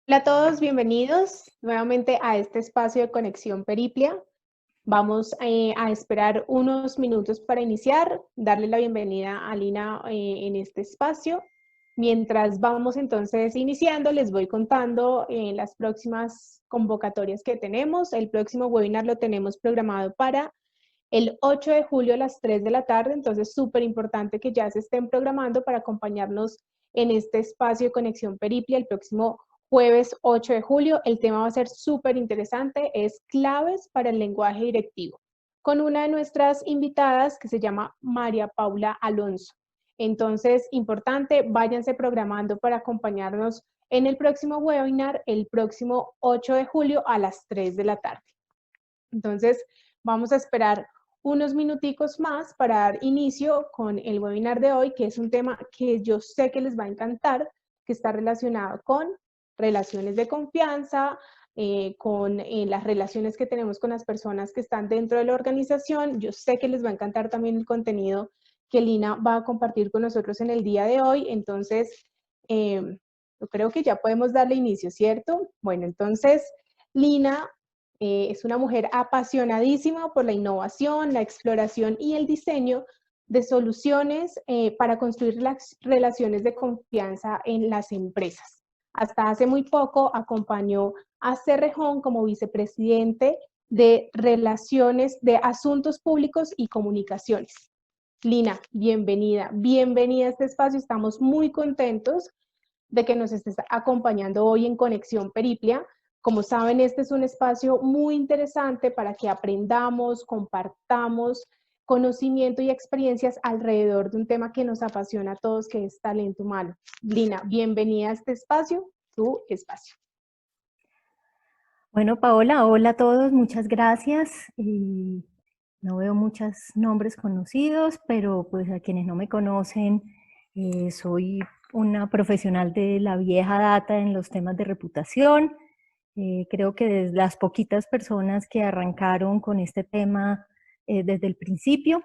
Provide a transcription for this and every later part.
Hola a todos, bienvenidos nuevamente a este espacio de Conexión Periplia. Vamos a esperar unos minutos para iniciar, darle la bienvenida a Lina en este espacio. Mientras vamos entonces iniciando, les voy contando las próximas convocatorias que tenemos. El próximo webinar lo tenemos programado para el 8 de julio a las 3 de la tarde, entonces súper importante que ya se estén programando para acompañarnos en este espacio de Conexión Periplia el próximo jueves 8 de julio. El tema va a ser súper interesante, es claves para el lenguaje directivo, con una de nuestras invitadas que se llama María Paula Alonso. Entonces, importante, váyanse programando para acompañarnos en el próximo webinar, el próximo 8 de julio a las 3 de la tarde. Entonces, vamos a esperar unos minuticos más para dar inicio con el webinar de hoy, que es un tema que yo sé que les va a encantar, que está relacionado con relaciones de confianza, con las relaciones que tenemos con las personas que están dentro de la organización. Yo sé que les va a encantar también el contenido que Lina va a compartir con nosotros en el día de hoy. Entonces, yo creo que ya podemos darle inicio, ¿cierto? Bueno, entonces, Lina es una mujer apasionadísima por la innovación, la exploración y el diseño de soluciones para construir las relaciones de confianza en las empresas. Hasta hace muy poco acompañó a Cerrejón como vicepresidente de Relaciones de Asuntos Públicos y Comunicaciones. Lina, bienvenida, bienvenida a este espacio. Estamos muy contentos de que nos estés acompañando hoy en Conexión Periplia. Como saben, este es un espacio muy interesante para que aprendamos, compartamos conocimiento y experiencias alrededor de un tema que nos apasiona a todos, que es talento humano. Lina, bienvenida a este espacio, tu espacio. Bueno, Paola, hola a todos, muchas gracias. No veo muchos nombres conocidos, pero pues a quienes no me conocen, soy una profesional de la vieja data en los temas de reputación. Creo que desde las poquitas personas que arrancaron con este tema desde el principio,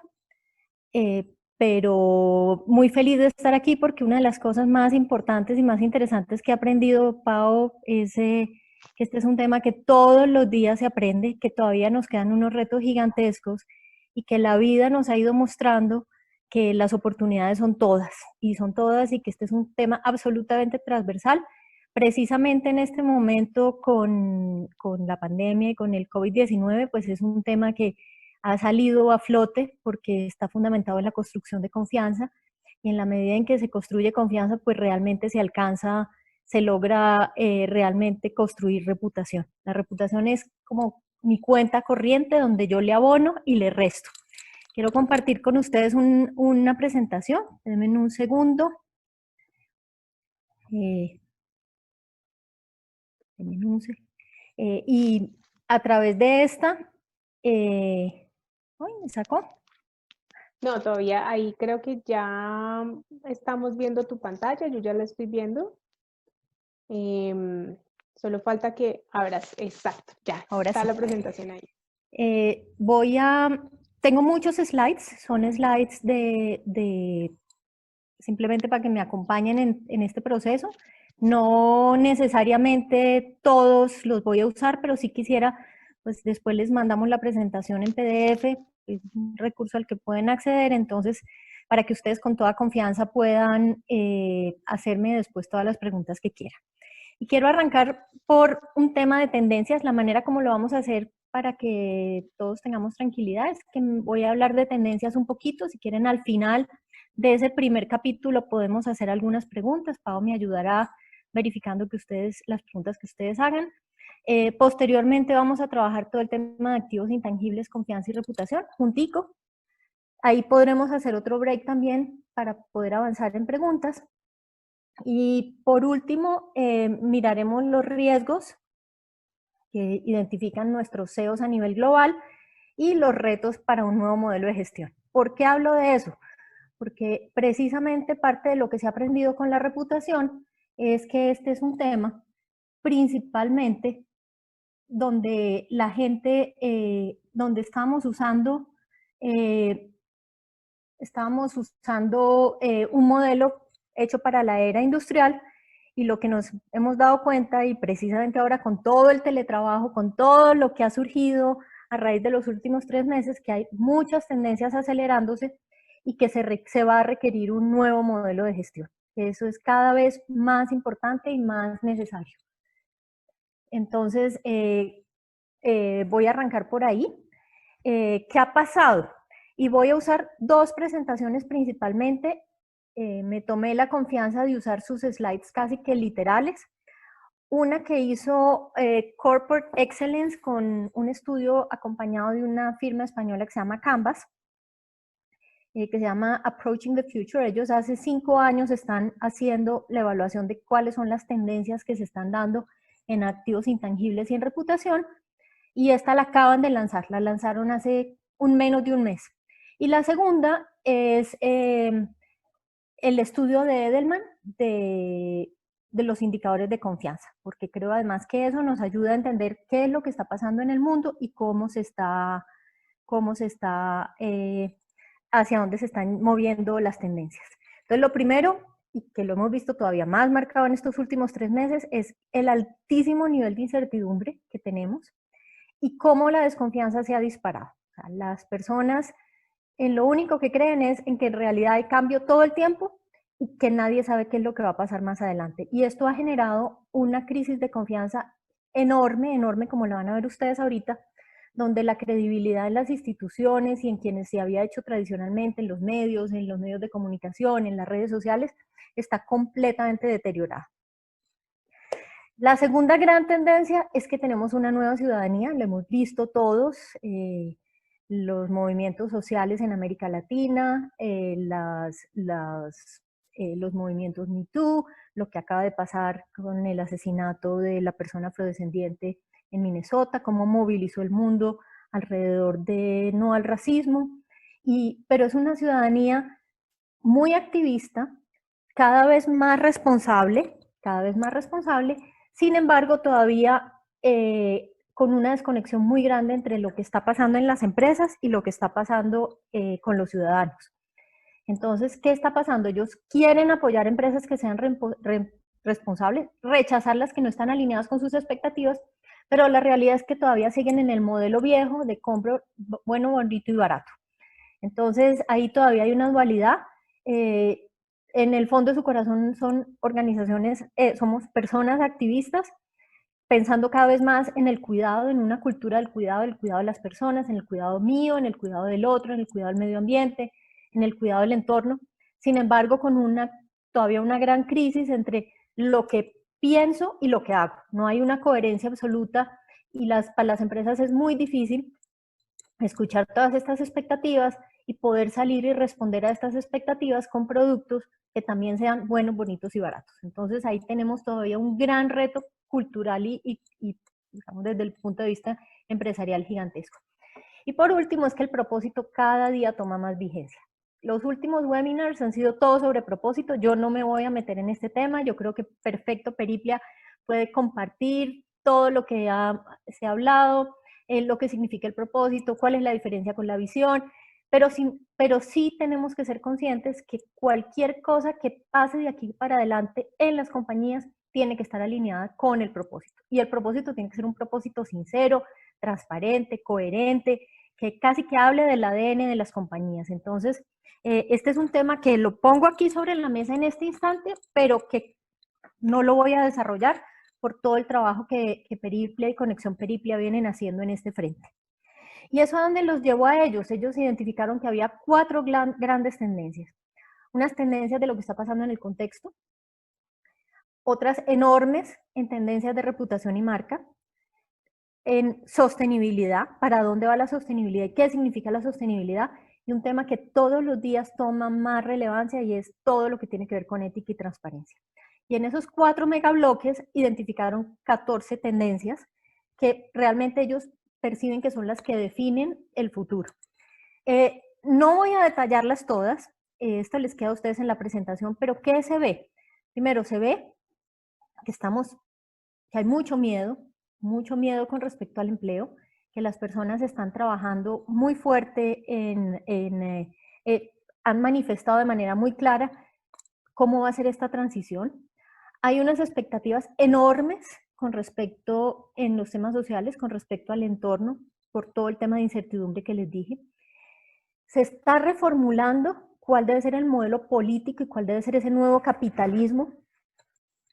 pero muy feliz de estar aquí porque una de las cosas más importantes y más interesantes que he aprendido, Pao, es que este es un tema que todos los días se aprende, que todavía nos quedan unos retos gigantescos y que la vida nos ha ido mostrando que las oportunidades son todas y que este es un tema absolutamente transversal. Precisamente en este momento con la pandemia y con el COVID-19, pues es un tema que ha salido a flote porque está fundamentado en la construcción de confianza y en la medida en que se construye confianza, pues realmente se alcanza, se logra realmente construir reputación. La reputación es como mi cuenta corriente donde yo le abono y le resto. Quiero compartir con ustedes una presentación. Denme un segundo. Eh, y a través de esta, me sacó. No, todavía ahí creo que ya estamos viendo tu pantalla, yo ya la estoy viendo. Solo falta que abras, exacto, ya Ahora está sí. la presentación ahí. Tengo muchos slides, son slides simplemente para que me acompañen en este proceso. No necesariamente todos los voy a usar, pero sí quisiera, pues después les mandamos la presentación en PDF, es un recurso al que pueden acceder, entonces para que ustedes con toda confianza puedan hacerme después todas las preguntas que quieran. Y quiero arrancar por un tema de tendencias, la manera como lo vamos a hacer para que todos tengamos tranquilidad es que voy a hablar de tendencias un poquito, si quieren al final de ese primer capítulo podemos hacer algunas preguntas, Pau me ayudará verificando que las preguntas que ustedes hagan. Posteriormente vamos a trabajar todo el tema de activos intangibles, confianza y reputación, juntico. Ahí podremos hacer otro break también para poder avanzar en preguntas. Y por último, miraremos los riesgos que identifican nuestros CEOs a nivel global y los retos para un nuevo modelo de gestión. ¿Por qué hablo de eso? Porque precisamente parte de lo que se ha aprendido con la reputación es que este es un tema principalmente donde la gente, donde estábamos usando un modelo hecho para la era industrial y lo que nos hemos dado cuenta, y precisamente ahora con todo el teletrabajo, con todo lo que ha surgido a raíz de los últimos 3 meses, que hay muchas tendencias acelerándose y que se va a requerir un nuevo modelo de gestión. Eso es cada vez más importante y más necesario. Entonces, voy a arrancar por ahí. ¿Qué ha pasado? Y voy a usar 2 presentaciones principalmente. Me tomé la confianza de usar sus slides casi que literales. Una que hizo Corporate Excellence con un estudio acompañado de una firma española que se llama Canvas, que se llama Approaching the Future. Ellos hace 5 años están haciendo la evaluación de cuáles son las tendencias que se están dando en activos intangibles y en reputación, y esta la acaban de lanzar, la lanzaron hace menos de un mes. Y la segunda es el estudio de Edelman de los indicadores de confianza, porque creo además que eso nos ayuda a entender qué es lo que está pasando en el mundo y cómo se está hacia dónde se están moviendo las tendencias. Entonces, lo primero, y que lo hemos visto todavía más marcado en estos últimos 3 meses, es el altísimo nivel de incertidumbre que tenemos y cómo la desconfianza se ha disparado. O sea, las personas en lo único que creen es en que en realidad hay cambio todo el tiempo y que nadie sabe qué es lo que va a pasar más adelante. Y esto ha generado una crisis de confianza enorme, enorme, como lo van a ver ustedes ahorita, donde la credibilidad en las instituciones y en quienes se había hecho tradicionalmente, en los medios de comunicación, en las redes sociales, está completamente deteriorada. La segunda gran tendencia es que tenemos una nueva ciudadanía, lo hemos visto todos, los movimientos sociales en América Latina, los movimientos Me Too, lo que acaba de pasar con el asesinato de la persona afrodescendiente en Minnesota, cómo movilizó el mundo alrededor de no al racismo, pero es una ciudadanía muy activista, cada vez más responsable, sin embargo todavía con una desconexión muy grande entre lo que está pasando en las empresas y lo que está pasando con los ciudadanos. Entonces, ¿qué está pasando? Ellos quieren apoyar empresas que sean responsables, rechazar las que no están alineadas con sus expectativas, pero la realidad es que todavía siguen en el modelo viejo de compro bueno, bonito y barato. Entonces, ahí todavía hay una dualidad. En el fondo de su corazón son organizaciones, somos personas activistas, pensando cada vez más en el cuidado, en una cultura del cuidado de las personas, en el cuidado mío, en el cuidado del otro, en el cuidado del medio ambiente, en el cuidado del entorno. Sin embargo, con todavía una gran crisis entre lo que pienso y lo que hago. No hay una coherencia absoluta y para las empresas es muy difícil escuchar todas estas expectativas y poder salir y responder a estas expectativas con productos que también sean buenos, bonitos y baratos. Entonces ahí tenemos todavía un gran reto cultural y digamos, desde el punto de vista empresarial gigantesco. Y por último es que el propósito cada día toma más vigencia. Los últimos webinars han sido todos sobre propósito. Yo no me voy a meter en este tema. Yo creo que perfecto Periplia puede compartir todo lo que se ha hablado, lo que significa el propósito, cuál es la diferencia con la visión, pero sí tenemos que ser conscientes que cualquier cosa que pase de aquí para adelante en las compañías tiene que estar alineada con el propósito. Y el propósito tiene que ser un propósito sincero, transparente, coherente, que casi que hable del ADN de las compañías. Entonces, este es un tema que lo pongo aquí sobre la mesa en este instante, pero que no lo voy a desarrollar por todo el trabajo que Periplia y Conexión Periplia vienen haciendo en este frente. ¿Y eso a dónde los llevó a ellos? Ellos identificaron que había 4 grandes tendencias. Unas tendencias de lo que está pasando en el contexto, otras enormes en tendencias de reputación y marca, en sostenibilidad, para dónde va la sostenibilidad y qué significa la sostenibilidad, y un tema que todos los días toma más relevancia y es todo lo que tiene que ver con ética y transparencia. Y en esos 4 megabloques identificaron 14 tendencias que realmente ellos perciben que son las que definen el futuro. No voy a detallarlas todas, esto les queda a ustedes en la presentación, pero ¿qué se ve? Primero, se ve que hay mucho miedo con respecto al empleo, que las personas están trabajando muy fuerte han manifestado de manera muy clara cómo va a ser esta transición. Hay unas expectativas enormes con respecto, en los temas sociales, con respecto al entorno, por todo el tema de incertidumbre que les dije. Se está reformulando cuál debe ser el modelo político y cuál debe ser ese nuevo capitalismo,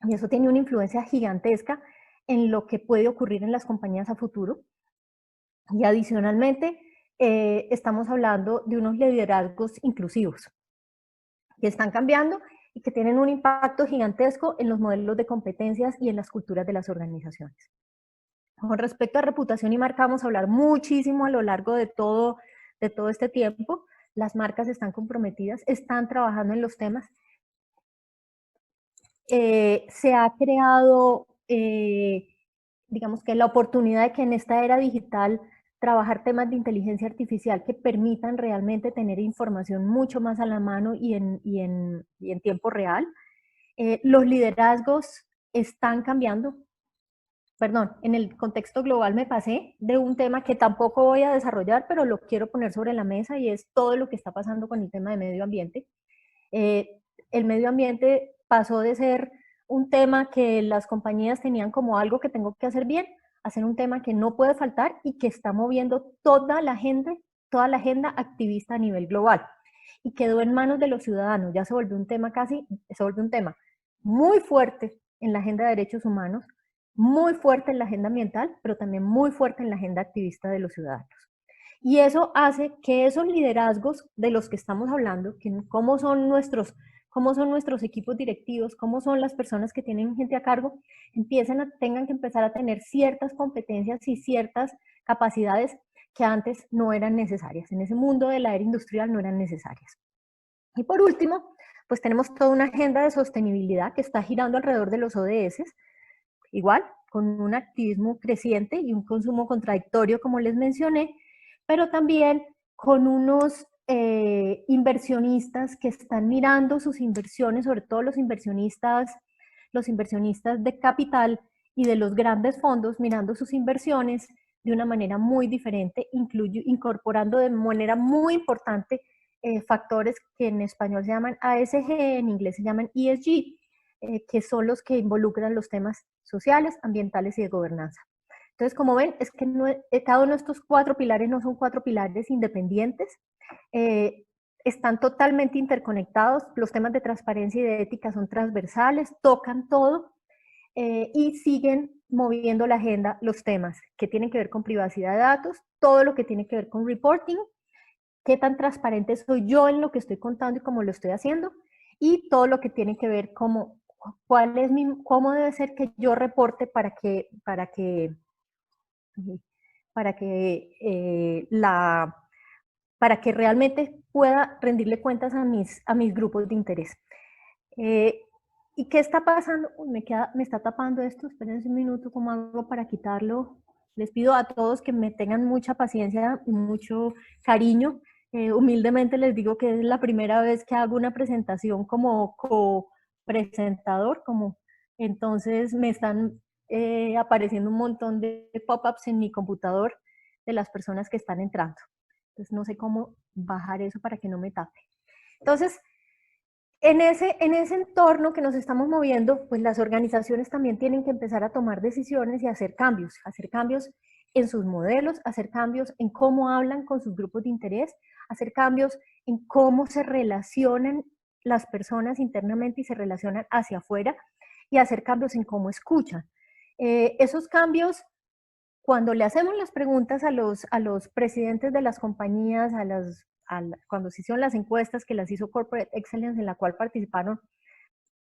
y eso tiene una influencia gigantesca en lo que puede ocurrir en las compañías a futuro. Y adicionalmente, estamos hablando de unos liderazgos inclusivos que están cambiando y que tienen un impacto gigantesco en los modelos de competencias y en las culturas de las organizaciones. Con respecto a reputación y marca, vamos a hablar muchísimo a lo largo de todo este tiempo. Las marcas están comprometidas, están trabajando en los temas. Se ha creado, digamos que la oportunidad de que en esta era digital trabajar temas de inteligencia artificial que permitan realmente tener información mucho más a la mano y en tiempo real. Los liderazgos están cambiando. Perdón, en el contexto global me pasé de un tema que tampoco voy a desarrollar, pero lo quiero poner sobre la mesa, y es todo lo que está pasando con el tema de medio ambiente. El medio ambiente pasó de ser un tema que las compañías tenían como algo que tengo que hacer bien, a ser un tema que no puede faltar y que está moviendo toda la agenda activista a nivel global. Y quedó en manos de los ciudadanos, ya se volvió un tema muy fuerte en la agenda de derechos humanos, muy fuerte en la agenda ambiental, pero también muy fuerte en la agenda activista de los ciudadanos. Y eso hace que esos liderazgos de los que estamos hablando, que cómo son nuestros equipos directivos, cómo son las personas que tienen gente a cargo, tengan que empezar a tener ciertas competencias y ciertas capacidades que antes no eran necesarias. En ese mundo de la era industrial no eran necesarias. Y por último, pues tenemos toda una agenda de sostenibilidad que está girando alrededor de los ODS, igual, con un activismo creciente y un consumo contradictorio, como les mencioné, pero también con unos inversionistas que están mirando sus inversiones, sobre todo los inversionistas de capital y de los grandes fondos, mirando sus inversiones de una manera muy diferente, incorporando de manera muy importante factores que en español se llaman ASG, en inglés se llaman ESG, que son los que involucran los temas sociales, ambientales y de gobernanza. Entonces, como ven, es que cada uno de estos 4 pilares no son 4 pilares independientes, están totalmente interconectados, los temas de transparencia y de ética son transversales, tocan todo, y siguen moviendo la agenda los temas que tienen que ver con privacidad de datos, todo lo que tiene que ver con reporting, qué tan transparente soy yo en lo que estoy contando y cómo lo estoy haciendo, y todo lo que tiene que ver como cómo debe ser que yo reporte para que realmente pueda rendirle cuentas a mis grupos de interés. ¿Y qué está pasando? Me está tapando esto, espérense un minuto, ¿cómo hago para quitarlo? Les pido a todos que me tengan mucha paciencia y mucho cariño. Humildemente les digo que es la primera vez que hago una presentación como co-presentador, entonces me están apareciendo un montón de pop-ups en mi computador de las personas que están entrando. Entonces no sé cómo bajar eso para que no me tape. Entonces, en ese entorno que nos estamos moviendo, pues las organizaciones también tienen que empezar a tomar decisiones y hacer cambios en sus modelos, hacer cambios en cómo hablan con sus grupos de interés, hacer cambios en cómo se relacionan las personas internamente y se relacionan hacia afuera, y hacer cambios en cómo escuchan. Esos cambios, cuando le hacemos las preguntas a los presidentes de las compañías, cuando se hicieron las encuestas que las hizo Corporate Excellence, en la cual participaron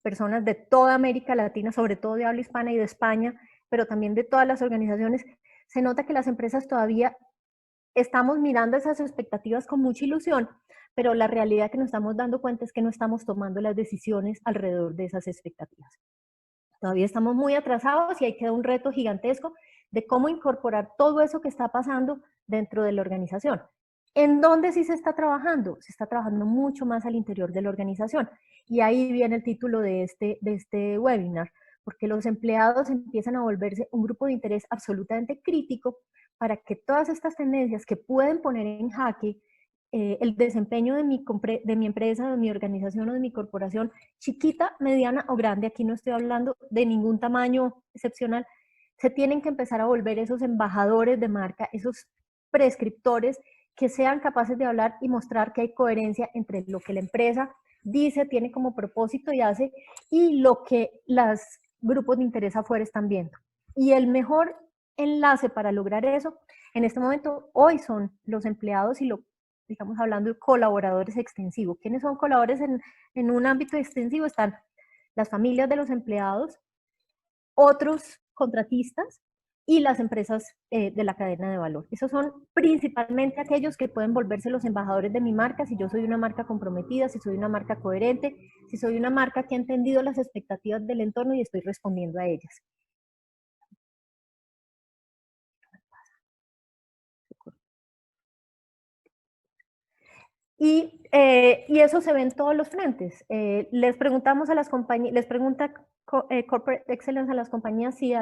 personas de toda América Latina, sobre todo de habla hispana y de España, pero también de todas las organizaciones, se nota que las empresas todavía estamos mirando esas expectativas con mucha ilusión, pero la realidad que nos estamos dando cuenta es que no estamos tomando las decisiones alrededor de esas expectativas. Todavía estamos muy atrasados y ahí queda un reto gigantesco de cómo incorporar todo eso que está pasando dentro de la organización. ¿En dónde sí se está trabajando? Se está trabajando mucho más al interior de la organización. Y ahí viene el título de este webinar, porque los empleados empiezan a volverse un grupo de interés absolutamente crítico para que todas estas tendencias que pueden poner en jaque el desempeño de mi empresa, de mi organización o de mi corporación, chiquita, mediana o grande, aquí no estoy hablando de ningún tamaño excepcional, se tienen que empezar a volver esos embajadores de marca, esos prescriptores que sean capaces de hablar y mostrar que hay coherencia entre lo que la empresa dice, tiene como propósito y hace, y lo que los grupos de interés afuera están viendo. Y el mejor enlace para lograr eso, en este momento, hoy son los empleados y estamos hablando de colaboradores extensivos. ¿Quiénes son colaboradores en un ámbito extensivo? Están las familias de los empleados, otros contratistas y las empresas de la cadena de valor. Esos son principalmente aquellos que pueden volverse los embajadores de mi marca, si yo soy una marca comprometida, si soy una marca coherente, si soy una marca que ha entendido las expectativas del entorno y estoy respondiendo a ellas. Y eso se ve en todos los frentes. Les preguntamos a las compañías, les pregunta Corporate Excellence a las compañías si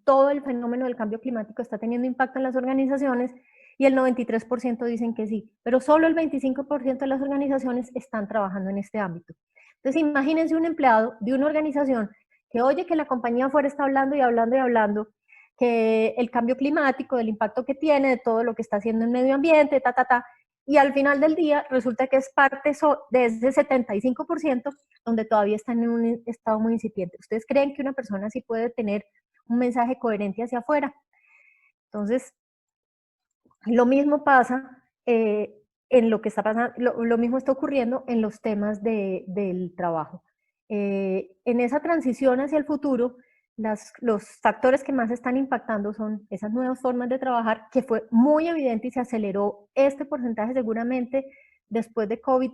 todo el fenómeno del cambio climático está teniendo impacto en las organizaciones y el 93% dicen que sí, pero solo el 25% de las organizaciones están trabajando en este ámbito. Entonces imagínense un empleado de una organización que oye que la compañía afuera está hablando y hablando y hablando, que el cambio climático, del impacto que tiene, de todo lo que está haciendo en medio ambiente, y al final del día resulta que es parte de ese 75% donde todavía está en un estado muy incipiente. ¿Ustedes creen que una persona así puede tener un mensaje coherente hacia afuera? Entonces, lo mismo pasa en lo que está pasando, lo mismo está ocurriendo en los temas del trabajo. En esa transición hacia el futuro, los factores que más están impactando son esas nuevas formas de trabajar, que fue muy evidente y se aceleró este porcentaje seguramente después de COVID.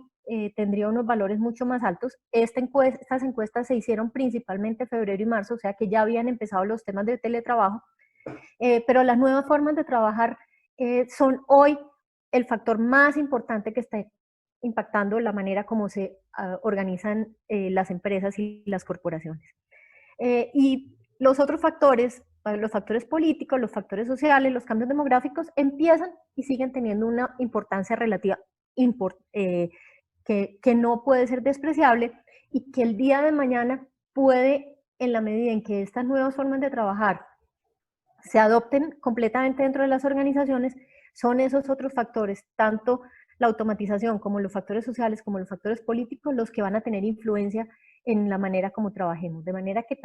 Tendría unos valores mucho más altos. Estas encuestas se hicieron principalmente en febrero y marzo, o sea que ya habían empezado los temas de teletrabajo, pero las nuevas formas de trabajar son hoy el factor más importante que está impactando la manera como se organizan las empresas y las corporaciones. Y los otros factores, los factores políticos, los factores sociales, los cambios demográficos, empiezan y siguen teniendo una importancia relativa que no puede ser despreciable y que el día de mañana puede, en la medida en que estas nuevas formas de trabajar se adopten completamente dentro de las organizaciones, son esos otros factores, tanto la automatización como los factores sociales, como los factores políticos, los que van a tener influencia en la manera como trabajemos. De manera que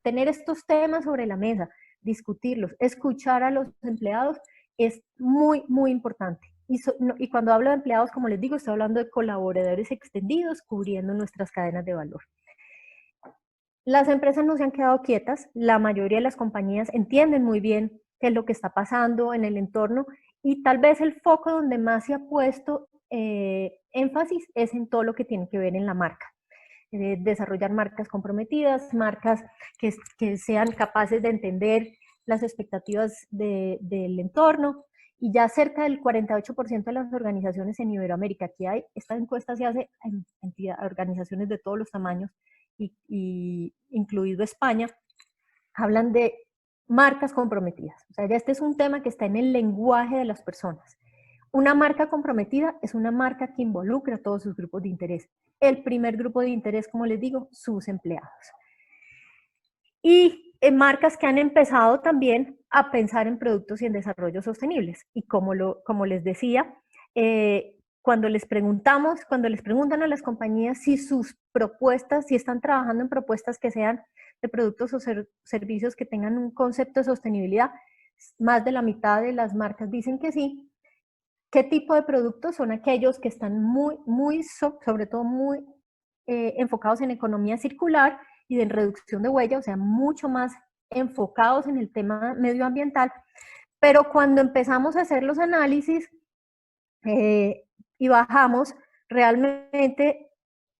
tener estos temas sobre la mesa, discutirlos, escuchar a los empleados es muy, muy importante. Y cuando hablo de empleados, como les digo, estoy hablando de colaboradores extendidos cubriendo nuestras cadenas de valor. Las empresas no se han quedado quietas, la mayoría de las compañías entienden muy bien qué es lo que está pasando en el entorno y tal vez el foco donde más se ha puesto énfasis es en todo lo que tiene que ver en la marca. Desarrollar marcas comprometidas, marcas que sean capaces de entender las expectativas del entorno, y ya cerca del 48% de las organizaciones en Iberoamérica, aquí hay, esta encuesta se hace en organizaciones de todos los tamaños, y incluido España, hablan de marcas comprometidas. O sea, ya este es un tema que está en el lenguaje de las personas. Una marca comprometida es una marca que involucra a todos sus grupos de interés. El primer grupo de interés, como les digo, sus empleados. Y marcas que han empezado también a pensar en productos y en desarrollo sostenibles. Y como les decía, cuando les preguntan a las compañías si sus propuestas, si están trabajando en propuestas que sean de productos o servicios que tengan un concepto de sostenibilidad, más de la mitad de las marcas dicen que sí. ¿Qué tipo de productos? Son aquellos que están sobre todo muy enfocados en economía circular y en reducción de huella, o sea, mucho más enfocados en el tema medioambiental. Pero cuando empezamos a hacer los análisis y bajamos, realmente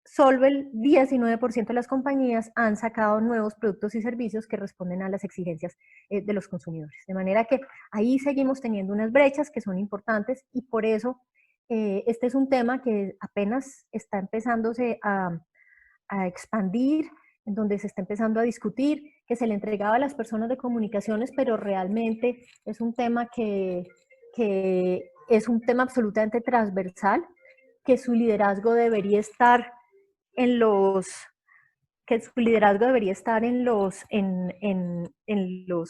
solo el 19% de las compañías han sacado nuevos productos y servicios que responden a las exigencias de los consumidores. De manera que ahí seguimos teniendo unas brechas que son importantes, y por eso este es un tema que apenas está empezándose a expandir, en donde se está empezando a discutir, que se le entregaba a las personas de comunicaciones, pero realmente es un tema que es un tema absolutamente transversal, que su liderazgo debería estar en los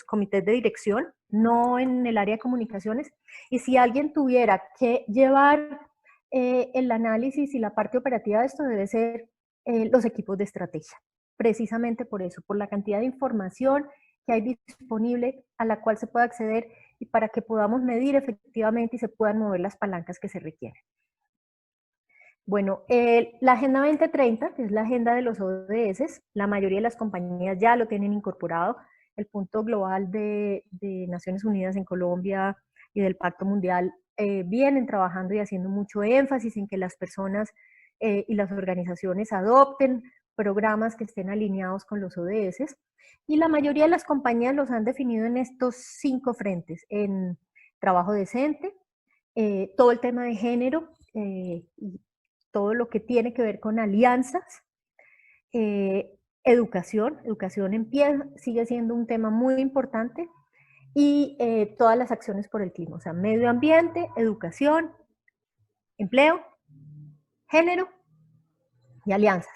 comités de dirección, no en el área de comunicaciones. Y si alguien tuviera que llevar el análisis y la parte operativa de esto, debe ser los equipos de estrategia. Precisamente por eso, por la cantidad de información que hay disponible a la cual se puede acceder y para que podamos medir efectivamente y se puedan mover las palancas que se requieren. Bueno, la Agenda 2030, que es la agenda de los ODS, la mayoría de las compañías ya lo tienen incorporado. El punto global de Naciones Unidas en Colombia y del Pacto Mundial vienen trabajando y haciendo mucho énfasis en que las personas y las organizaciones adopten programas que estén alineados con los ODS. Y la mayoría de las compañías los han definido en estos 5 frentes: en trabajo decente, todo el tema de género, todo lo que tiene que ver con alianzas, educación sigue siendo un tema muy importante, y todas las acciones por el clima, o sea, medio ambiente, educación, empleo, género y alianzas.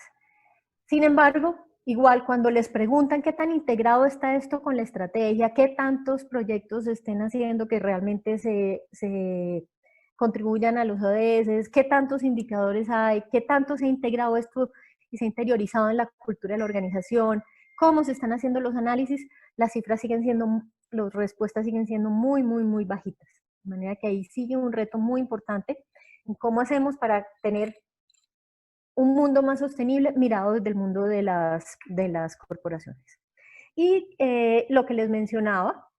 Sin embargo, igual cuando les preguntan qué tan integrado está esto con la estrategia, qué tantos proyectos estén haciendo que realmente se contribuyan a los ODS, qué tantos indicadores hay, qué tanto se ha integrado esto y se ha interiorizado en la cultura de la organización, cómo se están haciendo los análisis, las cifras siguen siendo, las respuestas siguen siendo muy, muy, muy bajitas. De manera que ahí sigue un reto muy importante en cómo hacemos para tener un mundo más sostenible mirado desde el mundo de las corporaciones. Y lo que les mencionaba,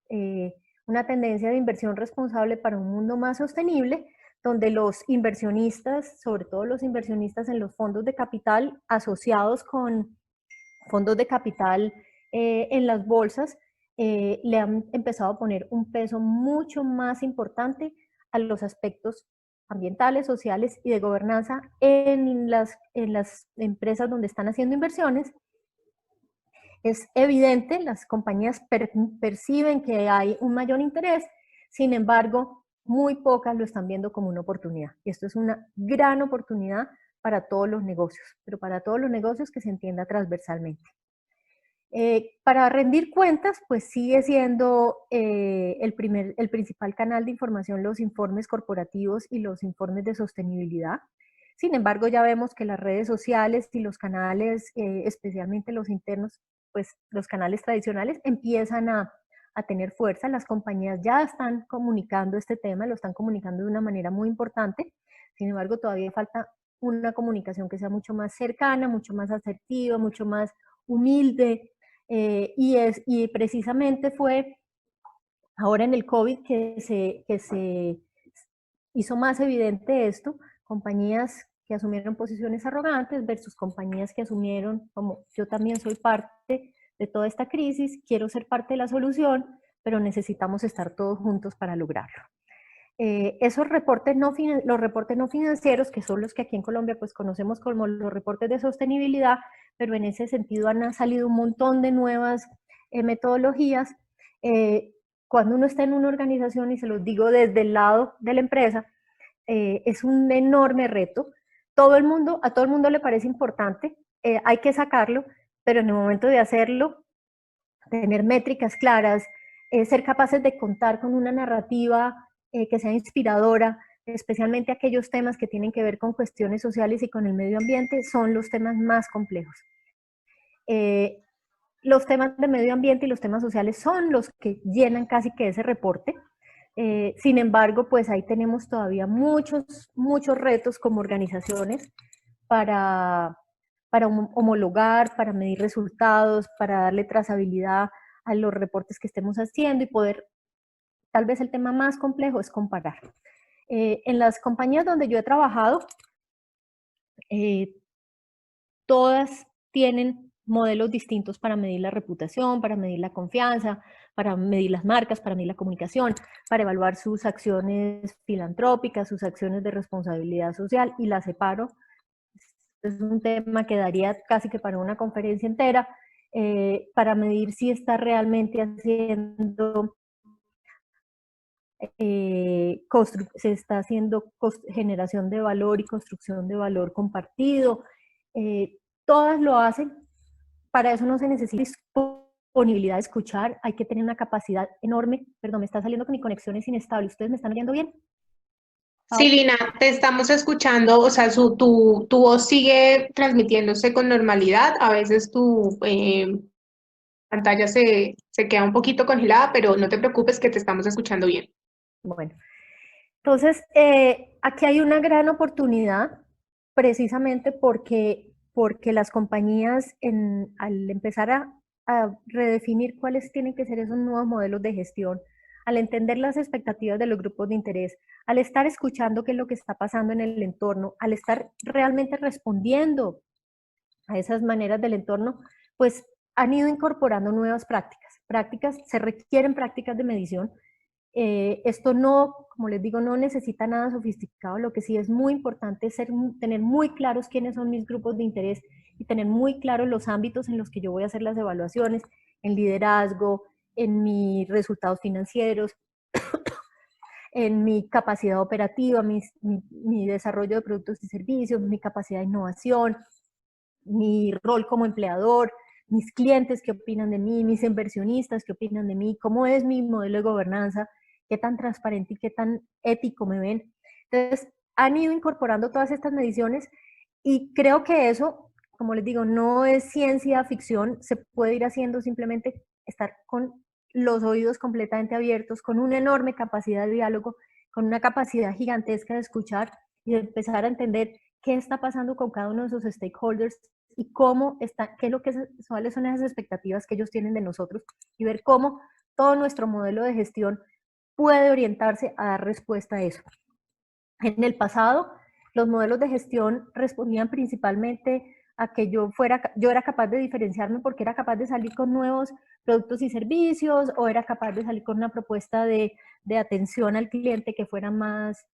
una tendencia de inversión responsable para un mundo más sostenible, donde los inversionistas, sobre todo los inversionistas en los fondos de capital asociados con fondos de capital en las bolsas, le han empezado a poner un peso mucho más importante a los aspectos ambientales, sociales y de gobernanza en las empresas donde están haciendo inversiones. Es evidente, las compañías perciben que hay un mayor interés, sin embargo, muy pocas lo están viendo como una oportunidad. Y esto es una gran oportunidad para todos los negocios, pero para todos los negocios que se entienda transversalmente. Para rendir cuentas, pues sigue siendo el principal canal de información los informes corporativos y los informes de sostenibilidad. Sin embargo, ya vemos que las redes sociales y los canales, especialmente los internos, pues los canales tradicionales empiezan a tener fuerza. Las compañías ya están comunicando este tema, lo están comunicando de una manera muy importante. Sin embargo, todavía falta una comunicación que sea mucho más cercana, mucho más asertiva, mucho más humilde. Y precisamente fue ahora en el COVID que se hizo más evidente esto, compañías que asumieron posiciones arrogantes versus compañías que asumieron como yo también soy parte de toda esta crisis, quiero ser parte de la solución, pero necesitamos estar todos juntos para lograrlo. Esos reportes los reportes no financieros, que son los que aquí en Colombia pues conocemos como los reportes de sostenibilidad, pero en ese sentido han salido un montón de nuevas metodologías. Cuando uno está en una organización, y se los digo desde el lado de la empresa, es un enorme reto. A todo el mundo le parece importante, hay que sacarlo, pero en el momento de hacerlo, tener métricas claras, ser capaces de contar con una narrativa que sea inspiradora, especialmente aquellos temas que tienen que ver con cuestiones sociales y con el medio ambiente, son los temas más complejos. Los temas de medio ambiente y los temas sociales son los que llenan casi que ese reporte. Sin embargo, pues ahí tenemos todavía muchos retos como organizaciones para homologar, para medir resultados, para darle trazabilidad a los reportes que estemos haciendo y poder, tal vez el tema más complejo es comparar. En las compañías donde yo he trabajado, todas tienen modelos distintos para medir la reputación, para medir la confianza, para medir las marcas, para medir la comunicación, para evaluar sus acciones filantrópicas, sus acciones de responsabilidad social, y las separo. Es un tema que daría casi que para una conferencia entera, para medir si está realmente haciendo se está haciendo generación de valor y construcción de valor compartido. Todas lo hacen. Para eso no se necesita disponibilidad de escuchar, hay que tener una capacidad enorme. Perdón, me está saliendo que mi conexión es inestable. ¿Ustedes me están oyendo bien? Sí, Lina, te estamos escuchando, o sea, tu voz sigue transmitiéndose con normalidad, a veces tu pantalla se queda un poquito congelada, pero no te preocupes que te estamos escuchando bien. Bueno, entonces aquí hay una gran oportunidad precisamente porque las compañías al empezar a redefinir cuáles tienen que ser esos nuevos modelos de gestión, al entender las expectativas de los grupos de interés, al estar escuchando qué es lo que está pasando en el entorno, al estar realmente respondiendo a esas maneras del entorno, pues han ido incorporando nuevas prácticas, se requieren prácticas de medición. Esto no, como les digo, no necesita nada sofisticado, lo que sí es muy importante es tener muy claros quiénes son mis grupos de interés y tener muy claros los ámbitos en los que yo voy a hacer las evaluaciones, en liderazgo, en mis resultados financieros, en mi capacidad operativa, mi desarrollo de productos y servicios, mi capacidad de innovación, mi rol como empleador, mis clientes qué opinan de mí, mis inversionistas qué opinan de mí, cómo es mi modelo de gobernanza, qué tan transparente y qué tan ético me ven. Entonces, han ido incorporando todas estas mediciones y creo que eso, como les digo, no es ciencia ficción, se puede ir haciendo simplemente estar con los oídos completamente abiertos, con una enorme capacidad de diálogo, con una capacidad gigantesca de escuchar y de empezar a entender qué está pasando con cada uno de esos stakeholders y cómo está, qué es lo que cuáles son esas expectativas que ellos tienen de nosotros y ver cómo todo nuestro modelo de gestión puede orientarse a dar respuesta a eso. En el pasado, los modelos de gestión respondían principalmente a que yo era capaz de diferenciarme porque era capaz de salir con nuevos productos y servicios o era capaz de salir con una propuesta de atención al cliente que fuera más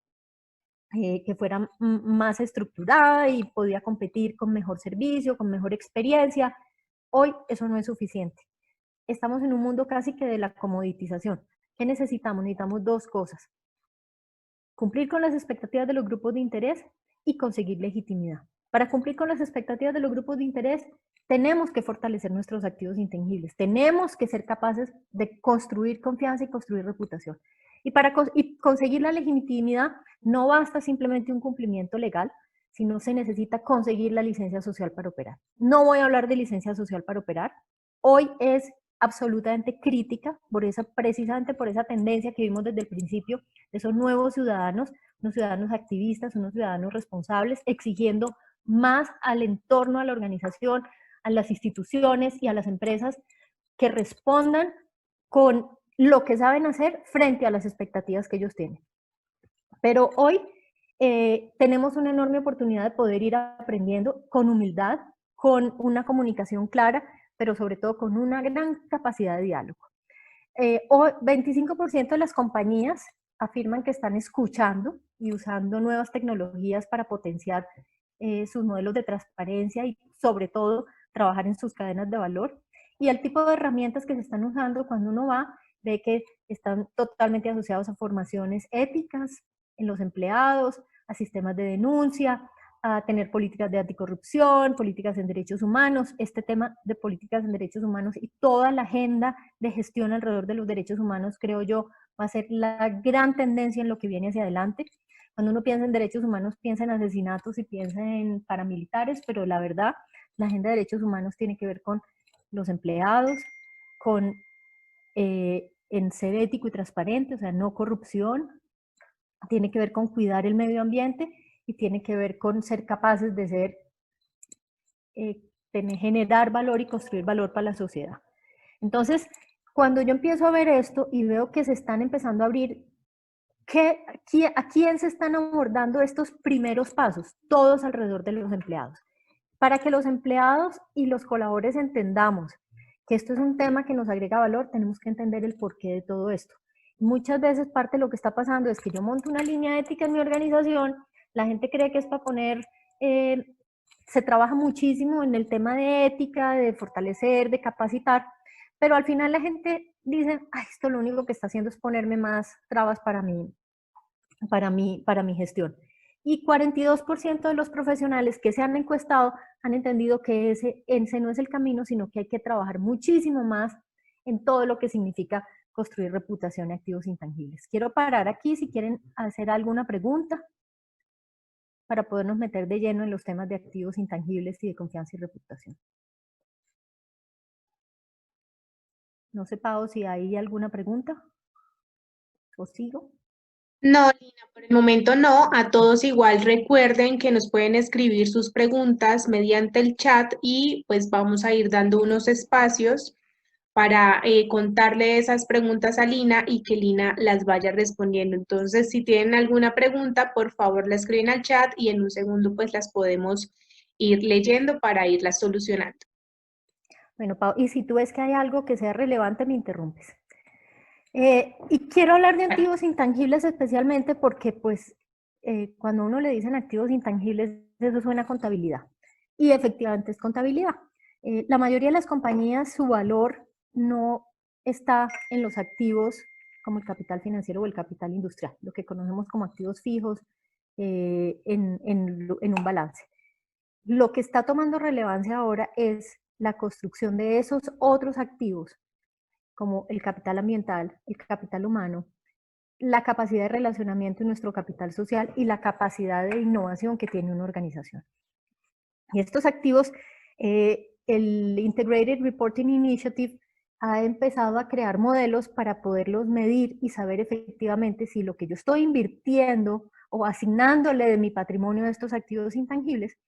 estructurada y podía competir con mejor servicio, con mejor experiencia. Hoy eso no es suficiente. Estamos en un mundo casi que de la comoditización. ¿Qué necesitamos? Necesitamos dos cosas. Cumplir con las expectativas de los grupos de interés y conseguir legitimidad. Para cumplir con las expectativas de los grupos de interés, tenemos que fortalecer nuestros activos intangibles. Tenemos que ser capaces de construir confianza y construir reputación. Y para conseguir la legitimidad, no basta simplemente un cumplimiento legal, sino se necesita conseguir la licencia social para operar. No voy a hablar de licencia social para operar. Hoy es absolutamente crítica precisamente por esa tendencia que vimos desde el principio de esos nuevos ciudadanos, unos ciudadanos activistas, unos ciudadanos responsables, exigiendo más al entorno, a la organización, a las instituciones y a las empresas que respondan con lo que saben hacer frente a las expectativas que ellos tienen. Pero hoy tenemos una enorme oportunidad de poder ir aprendiendo con humildad, con una comunicación clara, pero sobre todo con una gran capacidad de diálogo. 25% de las compañías afirman que están escuchando y usando nuevas tecnologías para potenciar sus modelos de transparencia y sobre todo trabajar en sus cadenas de valor. Y el tipo de herramientas que se están usando cuando uno va, ve que están totalmente asociados a formaciones éticas en los empleados, a sistemas de denuncia, a tener políticas de anticorrupción, políticas en derechos humanos. Este tema de políticas en derechos humanos y toda la agenda de gestión alrededor de los derechos humanos, creo yo, va a ser la gran tendencia en lo que viene hacia adelante. Cuando uno piensa en derechos humanos, piensa en asesinatos y piensa en paramilitares, pero la verdad, la agenda de derechos humanos tiene que ver con los empleados, con en ser ético y transparente, o sea, no corrupción, tiene que ver con cuidar el medio ambiente y tiene que ver con ser capaces de ser, generar valor y construir valor para la sociedad. Entonces, cuando yo empiezo a ver esto y veo que se están empezando a abrir, ¿a quién se están abordando estos primeros pasos? Todos alrededor de los empleados. Para que los empleados y los colaboradores entendamos que esto es un tema que nos agrega valor, tenemos que entender el porqué de todo esto. Muchas veces parte de lo que está pasando es que yo monto una línea ética en mi organización, la gente cree que es para poner, se trabaja muchísimo en el tema de ética, de fortalecer, de capacitar, pero al final la gente dice, ay, esto lo único que está haciendo es ponerme más trabas para mi gestión. Y 42% de los profesionales que se han encuestado han entendido que ese no es el camino, sino que hay que trabajar muchísimo más en todo lo que significa construir reputación y activos intangibles. Quiero parar aquí si quieren hacer alguna pregunta para podernos meter de lleno en los temas de activos intangibles y de confianza y reputación. No sé, Pau, si hay alguna pregunta o sigo. No, Lina, por el momento no. A todos igual recuerden que nos pueden escribir sus preguntas mediante el chat y pues vamos a ir dando unos espacios para contarle esas preguntas a Lina y que Lina las vaya respondiendo. Entonces, si tienen alguna pregunta, por favor la escriben al chat y en un segundo pues las podemos ir leyendo para irlas solucionando. Bueno, Pau, y si tú ves que hay algo que sea relevante, me interrumpes. Y quiero hablar de activos intangibles especialmente porque, pues, cuando uno le dicen activos intangibles, eso suena a contabilidad. Y efectivamente es contabilidad. La mayoría de las compañías, su valor no está en los activos como el capital financiero o el capital industrial, lo que conocemos como activos fijos en un balance. Lo que está tomando relevancia ahora es la construcción de esos otros activos como el capital ambiental, el capital humano, la capacidad de relacionamiento en nuestro capital social y la capacidad de innovación que tiene una organización. Y estos activos, el Integrated Reporting Initiative ha empezado a crear modelos para poderlos medir y saber efectivamente si lo que yo estoy invirtiendo o asignándole de mi patrimonio a estos activos intangibles,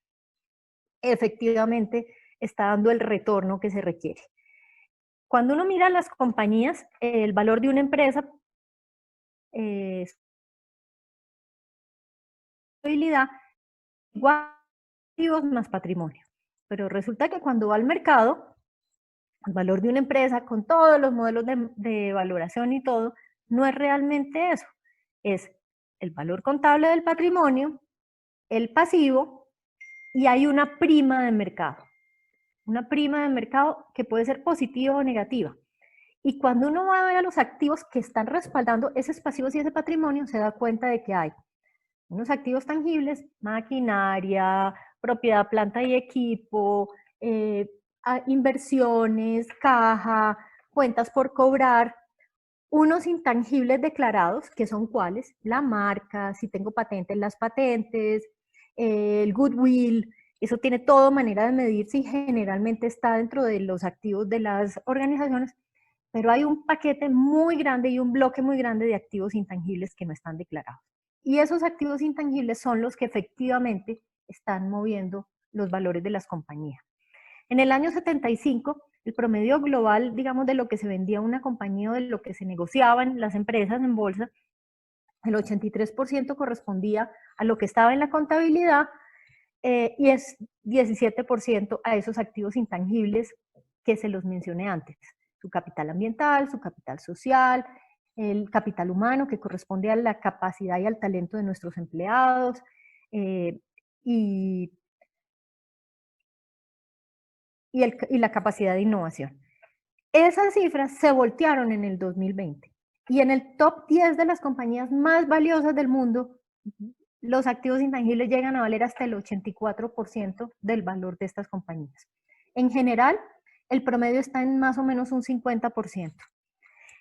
efectivamente está dando el retorno que se requiere. Cuando uno mira las compañías, el valor de una empresa es rentabilidad igual activos más patrimonio. Pero resulta que cuando va al mercado, el valor de una empresa con todos los modelos de valoración y todo, no es realmente eso. Es el valor contable del patrimonio, el pasivo y hay una prima de mercado. Una prima de mercado que puede ser positiva o negativa. Y cuando uno va a ver a los activos que están respaldando esos pasivos y ese patrimonio, se da cuenta de que hay unos activos tangibles, maquinaria, propiedad, planta y equipo, inversiones, caja, cuentas por cobrar, unos intangibles declarados, que son cuáles, la marca, si tengo patentes, las patentes, el goodwill, eso tiene toda manera de medir si generalmente está dentro de los activos de las organizaciones, pero hay un paquete muy grande y un bloque muy grande de activos intangibles que no están declarados. Y esos activos intangibles son los que efectivamente están moviendo los valores de las compañías. En el año 75, el promedio global, digamos, de lo que se vendía una compañía o de lo que se negociaban las empresas en bolsa, el 83% correspondía a lo que estaba en la contabilidad y es 17% a esos activos intangibles que se los mencioné antes. Su capital ambiental, su capital social, el capital humano que corresponde a la capacidad y al talento de nuestros empleados y la capacidad de innovación. Esas cifras se voltearon en el 2020 y en el top 10 de las compañías más valiosas del mundo, los activos intangibles llegan a valer hasta el 84% del valor de estas compañías. En general, el promedio está en más o menos un 50%.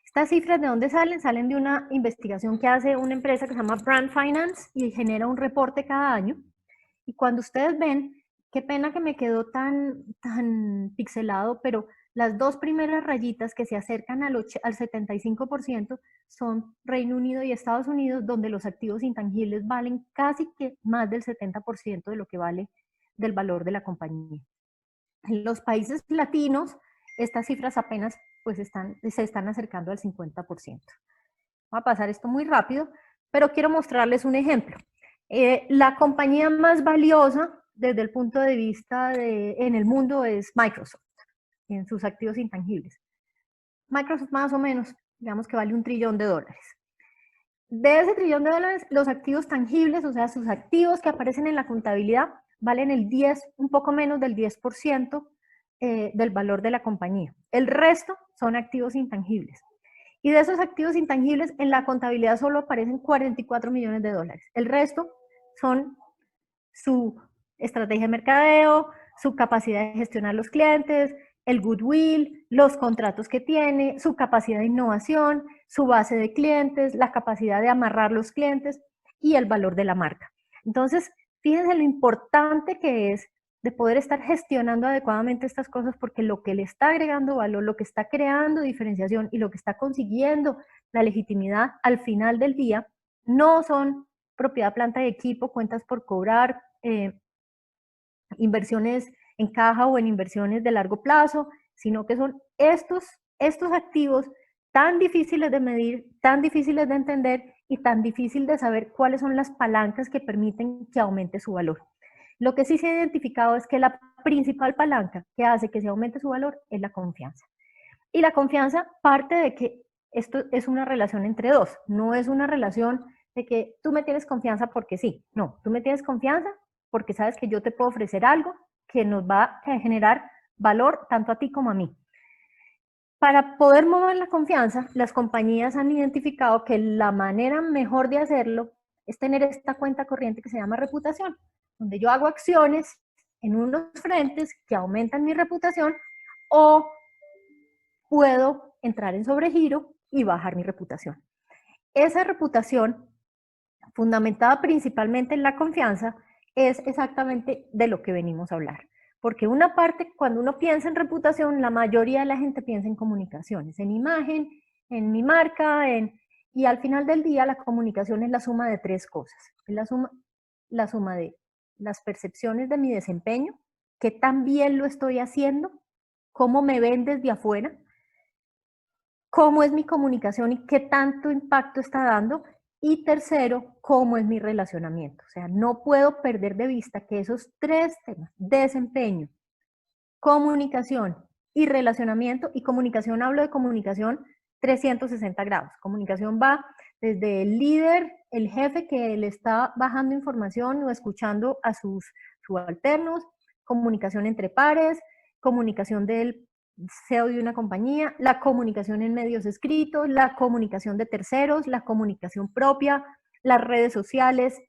Estas cifras, ¿de dónde salen? Salen de una investigación que hace una empresa que se llama Brand Finance y genera un reporte cada año. Y cuando ustedes ven, qué pena que me quedó tan pixelado, pero las dos primeras rayitas que se acercan al 75% son Reino Unido y Estados Unidos, donde los activos intangibles valen casi que más del 70% de lo que vale del valor de la compañía. En los países latinos, estas cifras apenas pues se están acercando al 50%. Voy a pasar esto muy rápido, pero quiero mostrarles un ejemplo. La compañía más valiosa desde el punto de vista en el mundo es Microsoft, en sus activos intangibles. Microsoft más o menos, digamos que vale $1 trillón. De ese $1 trillón, los activos tangibles, o sea, sus activos que aparecen en la contabilidad, valen el 10, un poco menos del 10% del valor de la compañía. El resto son activos intangibles. Y de esos activos intangibles, en la contabilidad solo aparecen 44 millones de dólares. El resto son su estrategia de mercadeo, su capacidad de gestionar los clientes, el goodwill, los contratos que tiene, su capacidad de innovación, su base de clientes, la capacidad de amarrar los clientes y el valor de la marca. Entonces, fíjense lo importante que es de poder estar gestionando adecuadamente estas cosas, porque lo que le está agregando valor, lo que está creando diferenciación y lo que está consiguiendo la legitimidad al final del día, no son propiedad, planta y equipo, cuentas por cobrar, inversiones en caja o en inversiones de largo plazo, sino que son estos activos tan difíciles de medir, tan difíciles de entender y tan difícil de saber cuáles son las palancas que permiten que aumente su valor. Lo que sí se ha identificado es que la principal palanca que hace que se aumente su valor es la confianza. Y la confianza parte de que esto es una relación entre dos, no es una relación de que tú me tienes confianza porque sí, no, tú me tienes confianza porque sabes que yo te puedo ofrecer algo que nos va a generar valor tanto a ti como a mí. Para poder mover la confianza, las compañías han identificado que la manera mejor de hacerlo es tener esta cuenta corriente que se llama reputación, donde yo hago acciones en unos frentes que aumentan mi reputación, o puedo entrar en sobregiro y bajar mi reputación. Esa reputación, fundamentada principalmente en la confianza, es exactamente de lo que venimos a hablar. Porque una parte, cuando uno piensa en reputación, la mayoría de la gente piensa en comunicaciones, en imagen, en mi marca, y al final del día la comunicación es la suma de tres cosas. Es la suma de las percepciones de mi desempeño, qué tan bien lo estoy haciendo, cómo me ven desde afuera, cómo es mi comunicación y qué tanto impacto está dando. Y tercero, cómo es mi relacionamiento. O sea, no puedo perder de vista que esos tres temas, desempeño, comunicación y relacionamiento, y comunicación, hablo de comunicación 360 grados. Comunicación va desde el líder, el jefe que le está bajando información o escuchando a sus subalternos, comunicación entre pares, comunicación del CEO de una compañía, la comunicación en medios escritos, la comunicación de terceros, la comunicación propia, las redes sociales,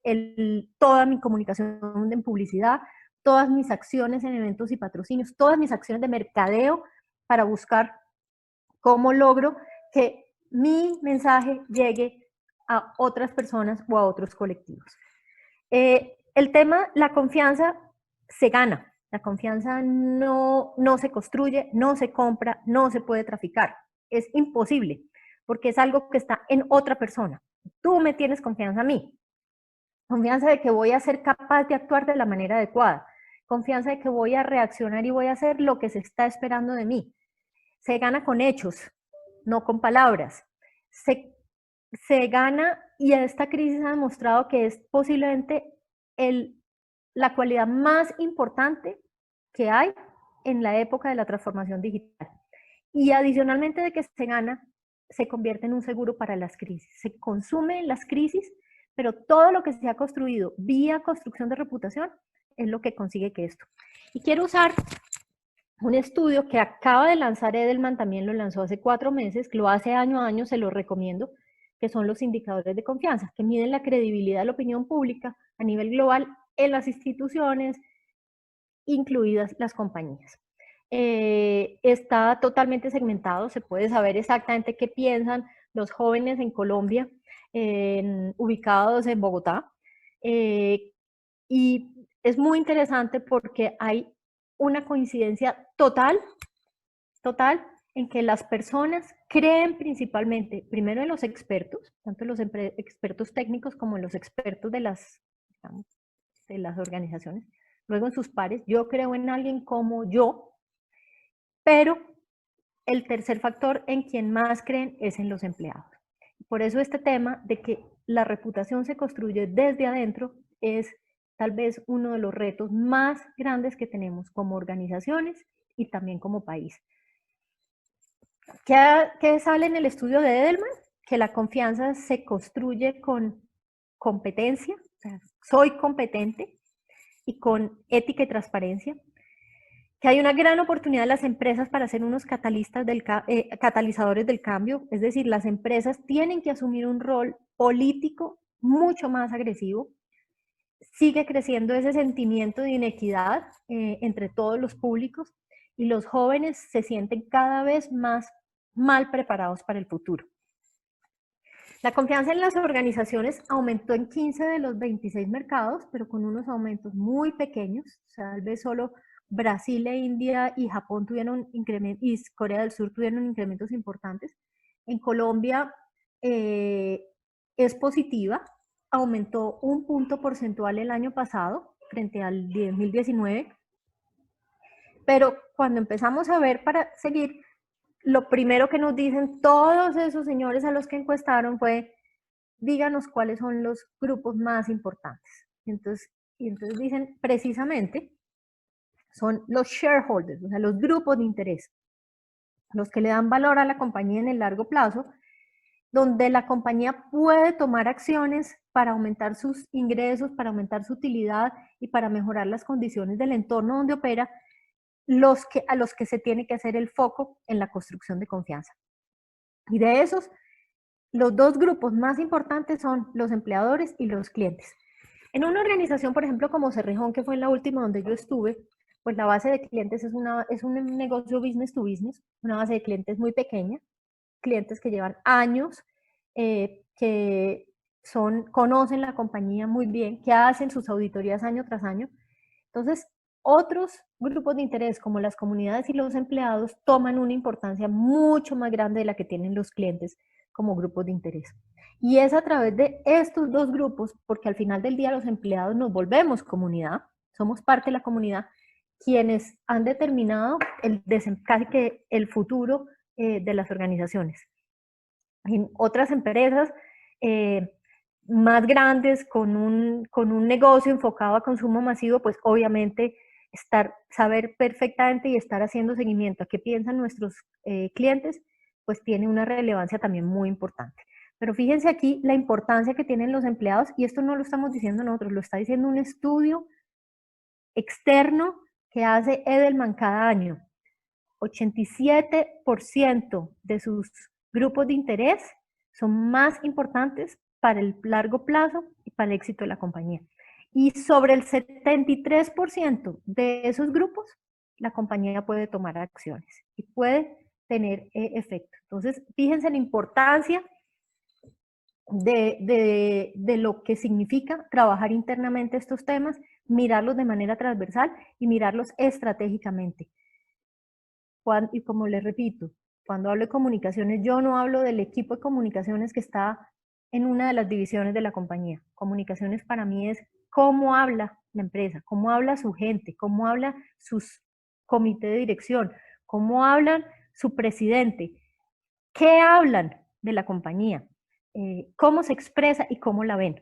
toda mi comunicación en publicidad, todas mis acciones en eventos y patrocinios, todas mis acciones de mercadeo para buscar cómo logro que mi mensaje llegue a otras personas o a otros colectivos. El tema, la confianza se gana. La confianza no se construye, no se compra, no se puede traficar. Es imposible, porque es algo que está en otra persona. Tú me tienes confianza a mí. Confianza de que voy a ser capaz de actuar de la manera adecuada. Confianza de que voy a reaccionar y voy a hacer lo que se está esperando de mí. Se gana con hechos, no con palabras. Se gana, y esta crisis ha demostrado que es posiblemente la cualidad más importante que hay en la época de la transformación digital. Y adicionalmente de que se gana, se convierte en un seguro para las crisis. Se consume en las crisis, pero todo lo que se ha construido vía construcción de reputación es lo que consigue que esto. Y quiero usar un estudio que acaba de lanzar Edelman, también lo lanzó hace 4 meses, lo hace año a año, se lo recomiendo, que son los indicadores de confianza, que miden la credibilidad de la opinión pública a nivel global en las instituciones, incluidas las compañías. Está totalmente segmentado, se puede saber exactamente qué piensan los jóvenes en Colombia, ubicados en Bogotá, y es muy interesante porque hay una coincidencia total en que las personas creen principalmente, primero en los expertos, tanto los expertos técnicos como en los expertos de las organizaciones, luego en sus pares. Yo creo en alguien como yo, pero el tercer factor en quien más creen es en los empleados. Por eso este tema de que la reputación se construye desde adentro es tal vez uno de los retos más grandes que tenemos como organizaciones y también como país. ¿Qué sale en el estudio de Edelman? Que la confianza se construye con competencia, o sea, soy competente, y con ética y transparencia, que hay una gran oportunidad de las empresas para ser unos catalizadores del cambio, es decir, las empresas tienen que asumir un rol político mucho más agresivo. Sigue creciendo ese sentimiento de inequidad entre todos los públicos y los jóvenes se sienten cada vez más mal preparados para el futuro. La confianza en las organizaciones aumentó en 15 de los 26 mercados, pero con unos aumentos muy pequeños. O sea, tal vez solo Brasil e India y Japón tuvieron incrementos, y Corea del Sur tuvieron incrementos importantes. En Colombia es positiva, aumentó 1 punto porcentual el año pasado frente al 2019, pero cuando empezamos a ver para seguir, lo primero que nos dicen todos esos señores a los que encuestaron fue, díganos cuáles son los grupos más importantes. Entonces dicen, precisamente, son los shareholders, o sea, los grupos de interés, los que le dan valor a la compañía en el largo plazo, donde la compañía puede tomar acciones para aumentar sus ingresos, para aumentar su utilidad y para mejorar las condiciones del entorno donde opera, a los que se tiene que hacer el foco en la construcción de confianza. Y de esos, los dos grupos más importantes son los empleadores y los clientes. En una organización, por ejemplo, como Cerrejón, que fue la última donde yo estuve, pues la base de clientes es un negocio business to business, una base de clientes muy pequeña, clientes que llevan años, que conocen la compañía muy bien, que hacen sus auditorías año tras año. Entonces, otros grupos de interés como las comunidades y los empleados toman una importancia mucho más grande de la que tienen los clientes como grupos de interés. Y es a través de estos dos grupos, porque al final del día los empleados nos volvemos comunidad, somos parte de la comunidad, quienes han determinado casi que el futuro de las organizaciones. En otras empresas más grandes, con un negocio enfocado a consumo masivo, pues obviamente saber perfectamente y estar haciendo seguimiento a qué piensan nuestros clientes, pues tiene una relevancia también muy importante. Pero fíjense aquí la importancia que tienen los empleados, y esto no lo estamos diciendo nosotros, lo está diciendo un estudio externo que hace Edelman cada año. 87% de sus grupos de interés son más importantes para el largo plazo y para el éxito de la compañía. Y sobre el 73% de esos grupos, la compañía puede tomar acciones y puede tener efecto. Entonces, fíjense la importancia de lo que significa trabajar internamente estos temas, mirarlos de manera transversal y mirarlos estratégicamente. Y como les repito, cuando hablo de comunicaciones, yo no hablo del equipo de comunicaciones que está en una de las divisiones de la compañía. Comunicaciones para mí es cómo habla la empresa, cómo habla su gente, cómo habla su comité de dirección, cómo hablan su presidente, qué hablan de la compañía, cómo se expresa y cómo la ven.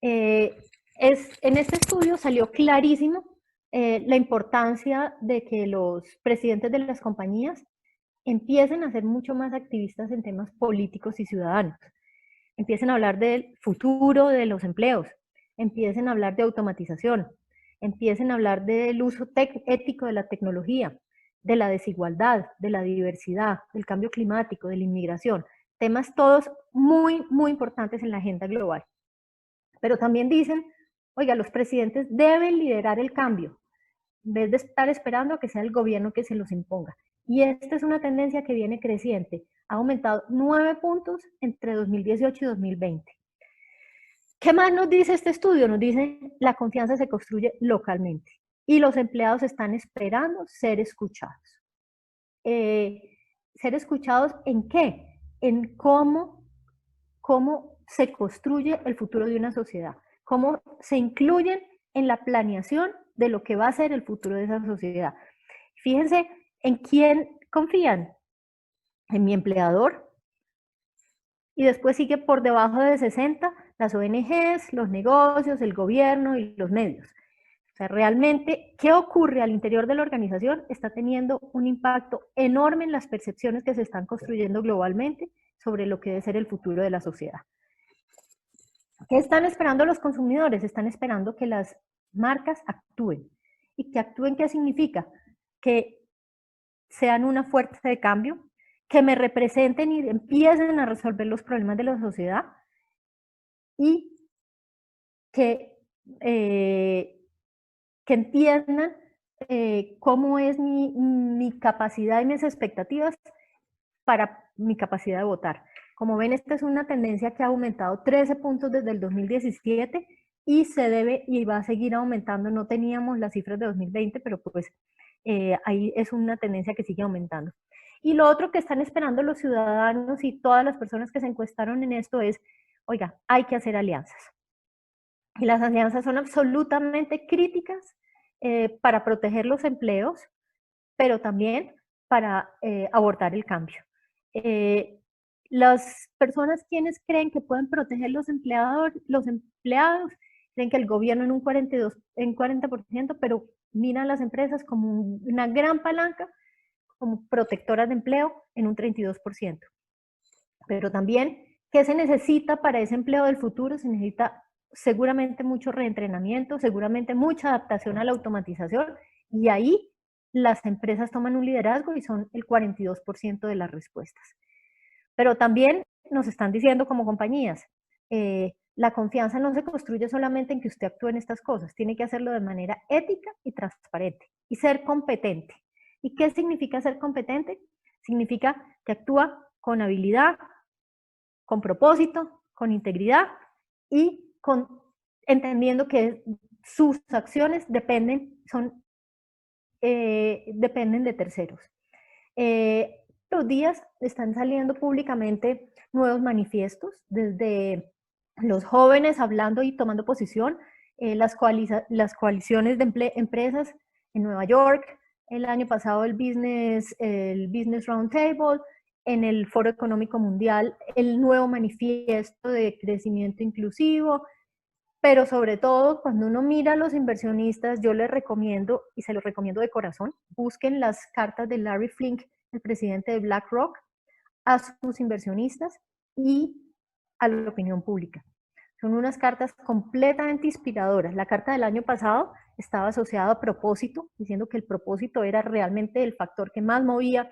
En este estudio salió clarísimo la importancia de que los presidentes de las compañías empiecen a ser mucho más activistas en temas políticos y ciudadanos. Empiecen a hablar del futuro de los empleos, empiecen a hablar de automatización, empiecen a hablar del uso ético de la tecnología, de la desigualdad, de la diversidad, del cambio climático, de la inmigración. Temas todos muy, muy importantes en la agenda global. Pero también dicen, oiga, los presidentes deben liderar el cambio, en vez de estar esperando a que sea el gobierno que se los imponga. Y esta es una tendencia que viene creciente. Ha aumentado 9 puntos entre 2018 y 2020. ¿Qué más nos dice este estudio? Nos dice la confianza se construye localmente y los empleados están esperando ser escuchados. ¿Ser escuchados en qué? En cómo se construye el futuro de una sociedad, cómo se incluyen en la planeación de lo que va a ser el futuro de esa sociedad. Fíjense en quién confían, en mi empleador, y después sigue por debajo de 60 las ONGs, los negocios, el gobierno y los medios. O sea, realmente, ¿qué ocurre al interior de la organización? Está teniendo un impacto enorme en las percepciones que se están construyendo globalmente sobre lo que debe ser el futuro de la sociedad. ¿Qué están esperando los consumidores? Están esperando que las marcas actúen. ¿Y que actúen qué significa? que sean una fuerza de cambio, que me representen y empiecen a resolver los problemas de la sociedad y que entiendan cómo es mi capacidad y mis expectativas para mi capacidad de votar. Como ven, esta es una tendencia que ha aumentado 13 puntos desde el 2017 y se debe y va a seguir aumentando. No teníamos las cifras de 2020, pero pues ahí es una tendencia que sigue aumentando. Y lo otro que están esperando los ciudadanos y todas las personas que se encuestaron en esto es, oiga, hay que hacer alianzas. Y las alianzas son absolutamente críticas para proteger los empleos, pero también para abordar el cambio. Las personas quienes creen que pueden proteger los empleados creen que el gobierno en un 40%, pero miran las empresas como una gran palanca, como protectoras de empleo en un 32%. Pero también, ¿qué se necesita para ese empleo del futuro? Se necesita seguramente mucho reentrenamiento, seguramente mucha adaptación a la automatización, y ahí las empresas toman un liderazgo y son el 42% de las respuestas. Pero también nos están diciendo como compañías, la confianza no se construye solamente en que usted actúe en estas cosas, tiene que hacerlo de manera ética y transparente y ser competente. ¿Y qué significa ser competente? Significa que actúa con habilidad, con propósito, con integridad y entendiendo que sus acciones dependen de terceros. Los días están saliendo públicamente nuevos manifiestos, desde los jóvenes hablando y tomando posición, las coaliciones de empresas en Nueva York, el año pasado el Business Roundtable, en el Foro Económico Mundial, el nuevo manifiesto de crecimiento inclusivo, pero sobre todo cuando uno mira a los inversionistas, yo les recomiendo, y se los recomiendo de corazón, busquen las cartas de Larry Fink, el presidente de BlackRock, a sus inversionistas y a la opinión pública. Son unas cartas completamente inspiradoras. La carta del año pasado estaba asociada a propósito, diciendo que el propósito era realmente el factor que más movía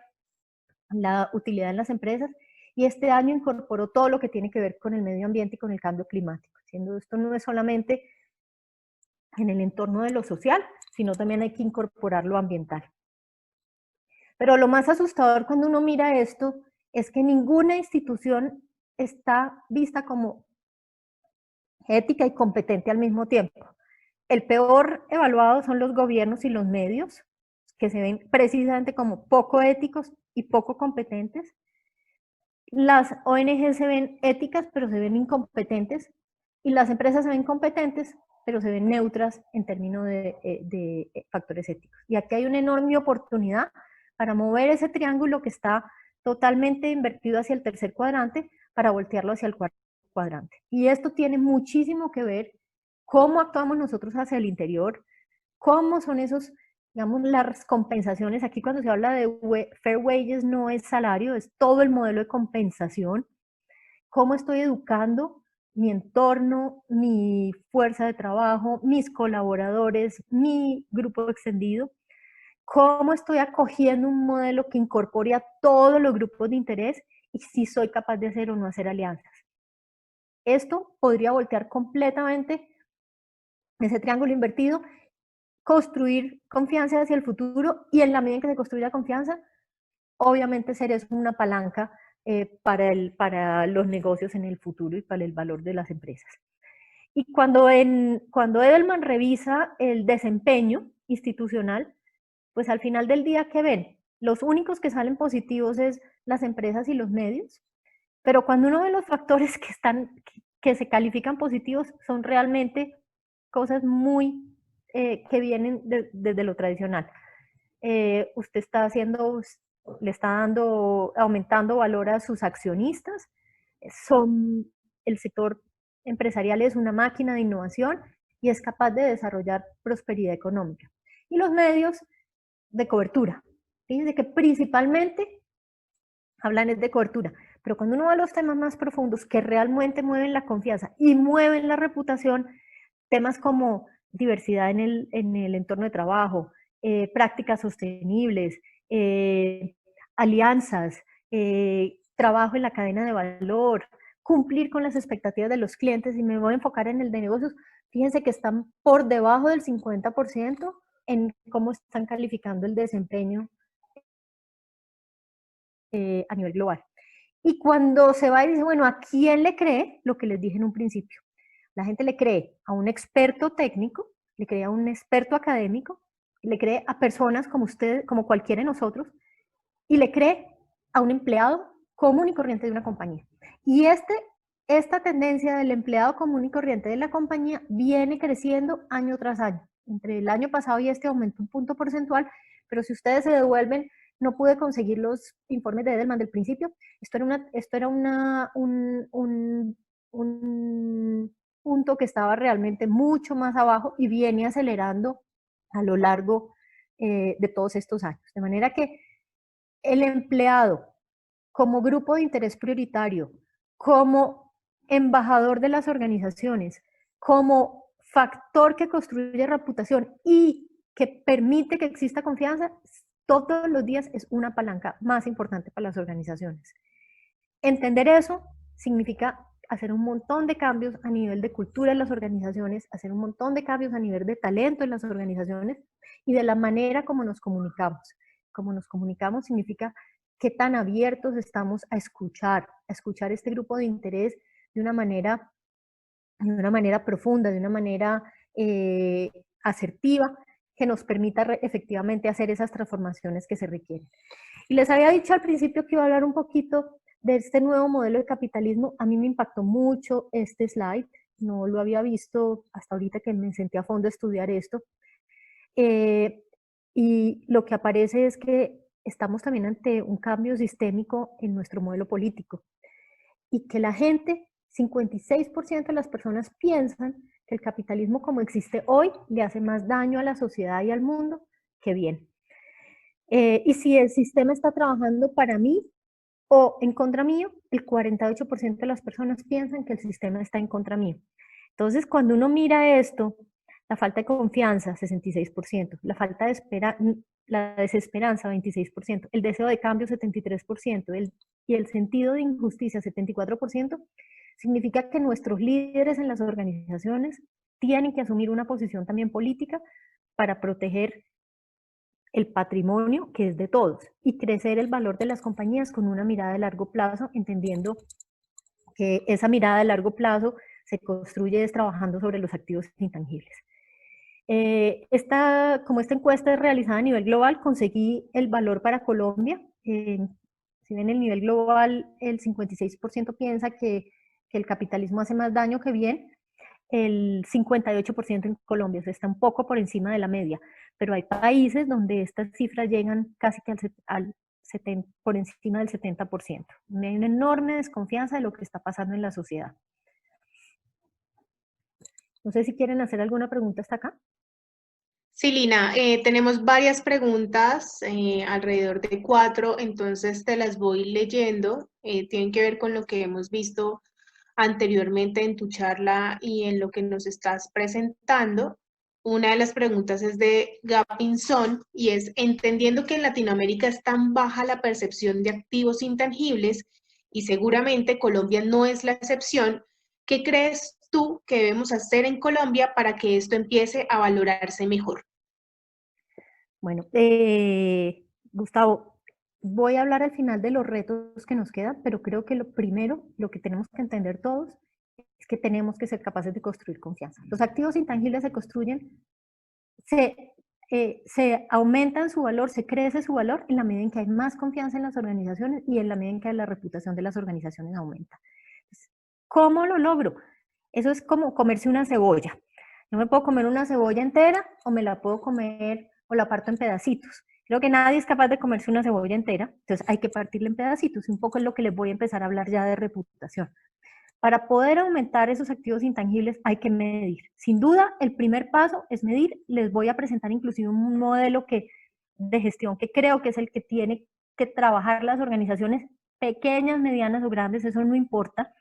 la utilidad en las empresas, y este año incorporó todo lo que tiene que ver con el medio ambiente y con el cambio climático, siendo esto no es solamente en el entorno de lo social, sino también hay que incorporar lo ambiental. Pero lo más asustador cuando uno mira esto es que ninguna institución está vista como ética y competente al mismo tiempo. El peor evaluado son los gobiernos y los medios, que se ven precisamente como poco éticos y poco competentes. Las ONG se ven éticas, pero se ven incompetentes, y las empresas se ven competentes, pero se ven neutras en términos de factores éticos. Y aquí hay una enorme oportunidad para mover ese triángulo que está totalmente invertido hacia el tercer cuadrante, para voltearlo hacia el cuarto cuadrante. Y esto tiene muchísimo que ver cómo actuamos nosotros hacia el interior, cómo son esos, digamos, las compensaciones. Aquí cuando se habla de fair wages no es salario, es todo el modelo de compensación. Cómo estoy educando mi entorno, mi fuerza de trabajo, mis colaboradores, mi grupo extendido. Cómo estoy acogiendo un modelo que incorpore a todos los grupos de interés y si soy capaz de hacer o no hacer alianzas. Esto podría voltear completamente ese triángulo invertido, construir confianza hacia el futuro, y en la medida en que se construya confianza, obviamente ser eso una palanca para los negocios en el futuro y para el valor de las empresas. Y cuando Edelman revisa el desempeño institucional, pues al final del día, ¿qué ven? Los únicos que salen positivos es las empresas y los medios, pero cuando uno ve los factores que se califican positivos, son realmente cosas muy que vienen desde lo tradicional. Usted le está aumentando valor a sus accionistas, el sector empresarial es una máquina de innovación y es capaz de desarrollar prosperidad económica. Y los medios de cobertura, fíjense que principalmente hablan de cobertura, pero cuando uno va a los temas más profundos que realmente mueven la confianza y mueven la reputación, temas como diversidad en el entorno de trabajo, prácticas sostenibles, alianzas, trabajo en la cadena de valor, cumplir con las expectativas de los clientes, y me voy a enfocar en el de negocios, fíjense que están por debajo del 50% en cómo están calificando el desempeño a nivel global. Y cuando se va y dice, bueno, ¿a quién le cree? Lo que les dije en un principio. La gente le cree a un experto técnico, le cree a un experto académico, le cree a personas como ustedes, como cualquiera de nosotros, y le cree a un empleado común y corriente de una compañía. Y esta tendencia del empleado común y corriente de la compañía viene creciendo año tras año. Entre el año pasado y este aumentó un punto porcentual, pero si ustedes se devuelven, no pude conseguir los informes de Edelman del principio. Esto era un punto que estaba realmente mucho más abajo y viene acelerando a lo largo de todos estos años. De manera que el empleado como grupo de interés prioritario, como embajador de las organizaciones, como factor que construye reputación y que permite que exista confianza, todos los días es una palanca más importante para las organizaciones. Entender eso significa hacer un montón de cambios a nivel de cultura en las organizaciones, hacer un montón de cambios a nivel de talento en las organizaciones y de la manera como nos comunicamos. Como nos comunicamos significa qué tan abiertos estamos a escuchar este grupo de interés de una manera profunda, de una manera asertiva, que nos permita efectivamente hacer esas transformaciones que se requieren. Y les había dicho al principio que iba a hablar un poquito de este nuevo modelo de capitalismo. A mí me impactó mucho este slide, no lo había visto hasta ahorita que me senté a fondo a estudiar esto. Y lo que aparece es que estamos también ante un cambio sistémico en nuestro modelo político y que la gente, 56% de las personas piensan que el capitalismo como existe hoy le hace más daño a la sociedad y al mundo que bien. Y si el sistema está trabajando para mí o en contra mío, el 48% de las personas piensan que el sistema está en contra mío. Entonces, cuando uno mira esto, la falta de confianza, 66%, la desesperanza, 26%, el deseo de cambio, 73%, y el sentido de injusticia, 74%, significa que nuestros líderes en las organizaciones tienen que asumir una posición también política para proteger el patrimonio que es de todos y crecer el valor de las compañías con una mirada de largo plazo, entendiendo que esa mirada de largo plazo se construye trabajando sobre los activos intangibles. Como esta encuesta es realizada a nivel global, conseguí el valor para Colombia. Si ven el nivel global, el 56% piensa que el capitalismo hace más daño que bien, el 58% en Colombia, o sea, está un poco por encima de la media, pero hay países donde estas cifras llegan casi que por encima del 70%. Hay una enorme desconfianza de lo que está pasando en la sociedad. No sé si quieren hacer alguna pregunta hasta acá. Sí, Lina, tenemos varias preguntas, alrededor de 4, entonces te las voy leyendo. Tienen que ver con lo que hemos visto anteriormente en tu charla y en lo que nos estás presentando. Una de las preguntas es de Gapinson y es, entendiendo que en Latinoamérica es tan baja la percepción de activos intangibles y seguramente Colombia no es la excepción, ¿qué crees tú que debemos hacer en Colombia para que esto empiece a valorarse mejor? Bueno, Gustavo, voy a hablar al final de los retos que nos quedan, pero creo que lo primero, lo que tenemos que entender todos, es que tenemos que ser capaces de construir confianza. Los activos intangibles se construyen, se aumentan su valor, se crece su valor en la medida en que hay más confianza en las organizaciones y en la medida en que la reputación de las organizaciones aumenta. ¿Cómo lo logro? Eso es como comerse una cebolla. Yo me puedo comer una cebolla entera o me la puedo comer o la parto en pedacitos. Creo que nadie es capaz de comerse una cebolla entera, entonces hay que partirla en pedacitos. Y un poco es lo que les voy a empezar a hablar ya de reputación. Para poder aumentar esos activos intangibles hay que medir. Sin duda, el primer paso es medir. Les voy a presentar inclusive un modelo de gestión que creo que es el que tiene que trabajar las organizaciones pequeñas, medianas o grandes, eso no importa.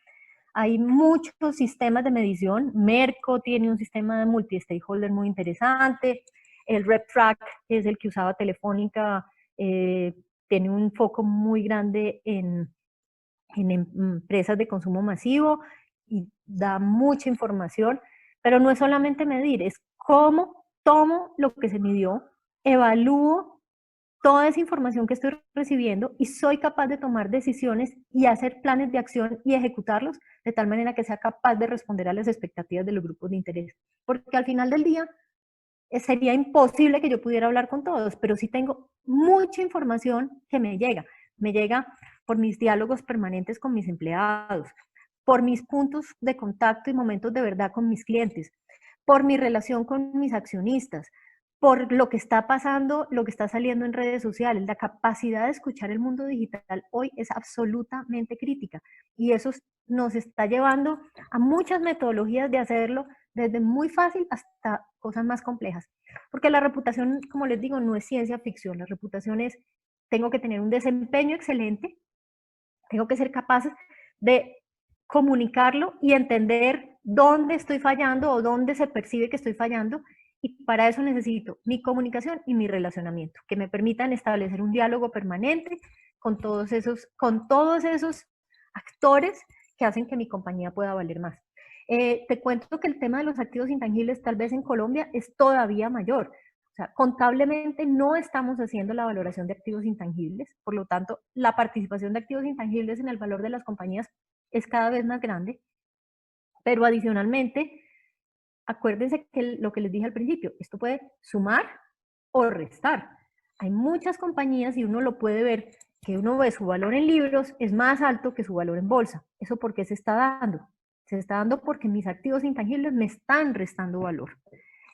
Hay muchos sistemas de medición. Merco tiene un sistema de multi-stakeholder muy interesante. El RepTrack, que es el que usaba Telefónica, tiene un foco muy grande en empresas de consumo masivo y da mucha información, pero no es solamente medir, es cómo tomo lo que se midió, evalúo toda esa información que estoy recibiendo y soy capaz de tomar decisiones y hacer planes de acción y ejecutarlos de tal manera que sea capaz de responder a las expectativas de los grupos de interés. Porque al final del día sería imposible que yo pudiera hablar con todos, pero sí tengo mucha información que me llega por mis diálogos permanentes con mis empleados, por mis puntos de contacto y momentos de verdad con mis clientes, por mi relación con mis accionistas, por lo que está pasando, lo que está saliendo en redes sociales. La capacidad de escuchar el mundo digital hoy es absolutamente crítica y eso nos está llevando a muchas metodologías de hacerlo desde muy fácil hasta cosas más complejas. Porque la reputación, como les digo, no es ciencia ficción. La reputación es, tengo que tener un desempeño excelente, tengo que ser capaz de comunicarlo y entender dónde estoy fallando o dónde se percibe que estoy fallando. Y para eso necesito mi comunicación y mi relacionamiento, que me permitan establecer un diálogo permanente con todos esos actores que hacen que mi compañía pueda valer más. Te cuento que el tema de los activos intangibles tal vez en Colombia es todavía mayor. O sea, contablemente no estamos haciendo la valoración de activos intangibles, por lo tanto, la participación de activos intangibles en el valor de las compañías es cada vez más grande, pero adicionalmente, acuérdense que lo que les dije al principio, esto puede sumar o restar. Hay muchas compañías y uno lo puede ver, que uno ve su valor en libros es más alto que su valor en bolsa. ¿Eso por qué se está dando? Se está dando porque mis activos intangibles me están restando valor.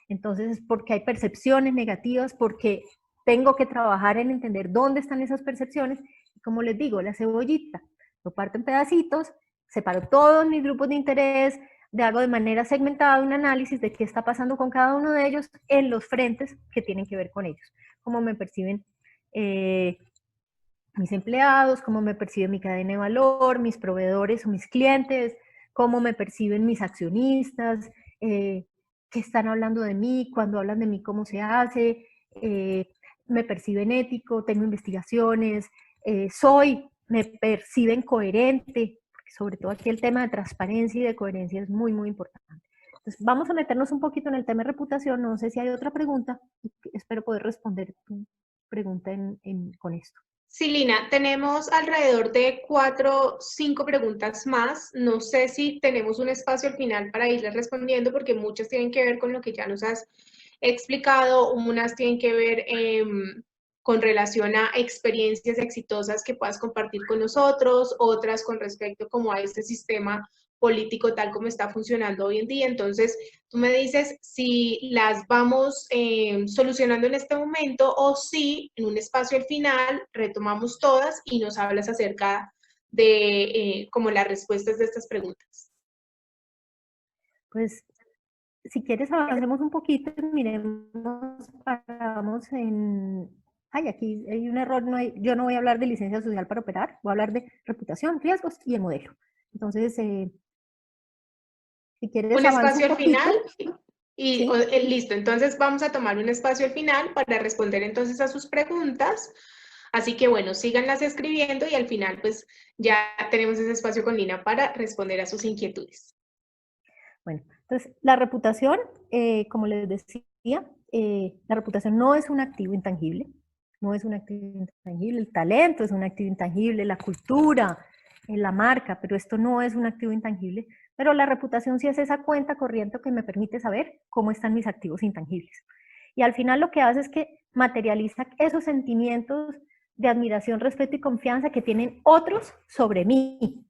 Entonces es porque hay percepciones negativas, porque tengo que trabajar en entender dónde están esas percepciones. Y como les digo, la cebollita, lo parto en pedacitos, separo todos mis grupos de interés, hago de manera segmentada un análisis de qué está pasando con cada uno de ellos en los frentes que tienen que ver con ellos. Cómo me perciben mis empleados, cómo me percibe mi cadena de valor, mis proveedores o mis clientes, cómo me perciben mis accionistas, qué están hablando de mí, cuando hablan de mí, cómo se hace, me perciben ético, tengo investigaciones, me perciben coherente, porque sobre todo aquí el tema de transparencia y de coherencia es muy, muy importante. Entonces, vamos a meternos un poquito en el tema de reputación, no sé si hay otra pregunta, espero poder responder tu pregunta con esto. Sí, Lina, tenemos alrededor de 4, 5 preguntas más. No sé si tenemos un espacio al final para irles respondiendo, porque muchas tienen que ver con lo que ya nos has explicado, unas tienen que ver con relación a experiencias exitosas que puedas compartir con nosotros, otras con respecto como a este sistema político tal como está funcionando hoy en día. Entonces, tú me dices si las vamos solucionando en este momento o si en un espacio al final retomamos todas y nos hablas acerca de como las respuestas de estas preguntas. Pues, si quieres, avancemos un poquito y miremos, paramos en... Ay, aquí hay un error, yo no voy a hablar de licencia social para operar, voy a hablar de reputación, riesgos y el modelo. Entonces, si quieres, Un avanzo espacio un al poquito. final y ¿Sí? listo. Entonces vamos a tomar un espacio al final para responder entonces a sus preguntas. Así que bueno, síganlas escribiendo y al final pues ya tenemos ese espacio con Lina para responder a sus inquietudes. Bueno, entonces la reputación, como les decía, la reputación no es un activo intangible, no es un activo intangible, el talento es un activo intangible, la cultura, la marca, pero esto no es un activo intangible, pero la reputación sí es esa cuenta corriente que me permite saber cómo están mis activos intangibles. Y al final lo que hace es que materializa esos sentimientos de admiración, respeto y confianza que tienen otros sobre mí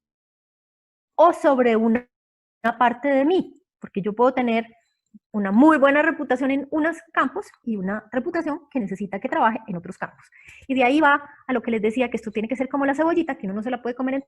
o sobre una parte de mí, porque yo puedo tener una muy buena reputación en unos campos y una reputación que necesita que trabaje en otros campos. Y de ahí va a lo que les decía, que esto tiene que ser como la cebollita, que uno no se la puede comer en...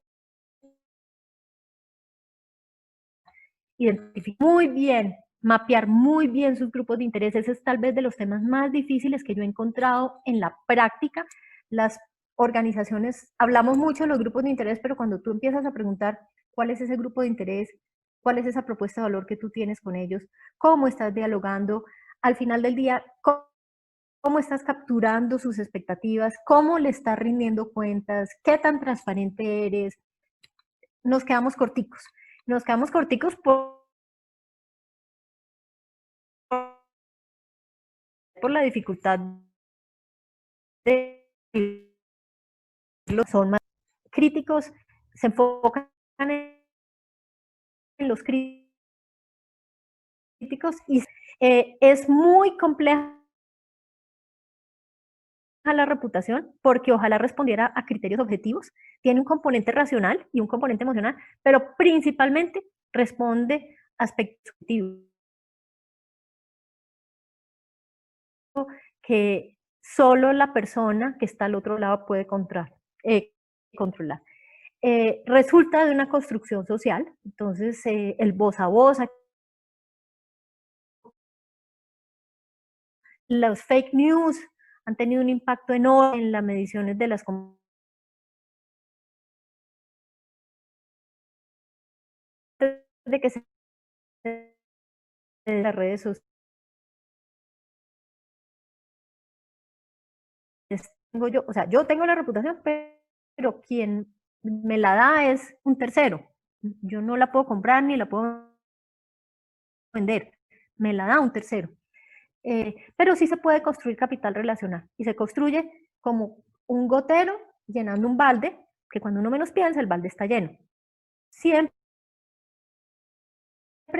Identificar muy bien, mapear muy bien sus grupos de interés, ese es tal vez de los temas más difíciles que yo he encontrado en la práctica. Las organizaciones, hablamos mucho de los grupos de interés, pero cuando tú empiezas a preguntar cuál es ese grupo de interés, cuál es esa propuesta de valor que tú tienes con ellos, cómo estás dialogando, al final del día, cómo estás capturando sus expectativas, cómo le estás rindiendo cuentas, qué tan transparente eres. Nos quedamos corticos. Nos quedamos corticos por la dificultad de son más críticos, se enfocan en los críticos y es muy compleja la reputación porque ojalá respondiera a criterios objetivos, tiene un componente racional y un componente emocional, pero principalmente responde a aspectos objetivos que solo la persona que está al otro lado puede controlar. Resulta de una construcción social, entonces el voz a voz, los fake news han tenido un impacto enorme en las mediciones de las de que se de las redes sociales. Tengo yo, o sea, yo tengo la reputación, pero quien me la da es un tercero. Yo no la puedo comprar ni la puedo vender, me la da un tercero. Pero sí se puede construir capital relacional y se construye como un gotero llenando un balde, que cuando uno menos piensa el balde está lleno. Siempre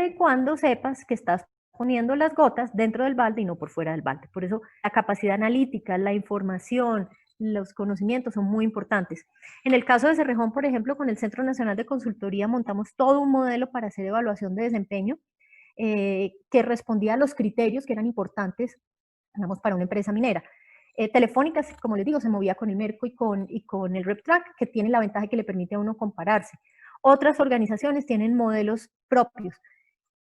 y cuando sepas que estás poniendo las gotas dentro del balde y no por fuera del balde. Por eso la capacidad analítica, la información, los conocimientos son muy importantes. En el caso de Cerrejón, por ejemplo, con el Centro Nacional de Consultoría montamos todo un modelo para hacer evaluación de desempeño que respondía a los criterios que eran importantes, digamos, para una empresa minera. Telefónica, como les digo, se movía con el Merco y con el RepTrack, que tiene la ventaja que le permite a uno compararse. Otras organizaciones tienen modelos propios.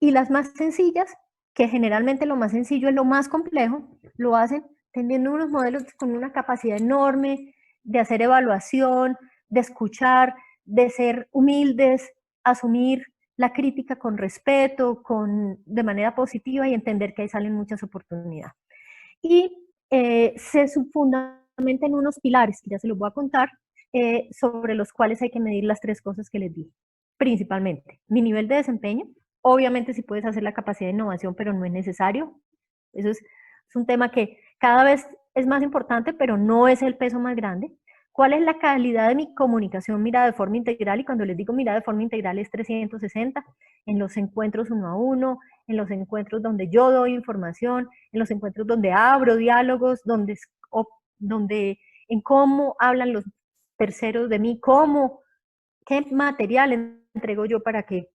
Y las más sencillas, que generalmente lo más sencillo es lo más complejo, lo hacen teniendo unos modelos con una capacidad enorme de hacer evaluación, de escuchar, de ser humildes, asumir la crítica con respeto, de manera positiva y entender que ahí salen muchas oportunidades. Y se fundamenta en unos pilares, que ya se los voy a contar, sobre los cuales hay que medir las tres cosas que les dije. Principalmente, mi nivel de desempeño. Obviamente si puedes hacer la capacidad de innovación, pero no es necesario. Eso es un tema que cada vez es más importante, pero no es el peso más grande. ¿Cuál es la calidad de mi comunicación mirada de forma integral? Y cuando les digo mirada de forma integral es 360, en los encuentros 1 a 1, en los encuentros donde yo doy información, en los encuentros donde abro diálogos, donde en cómo hablan los terceros de mí, qué material entrego yo para que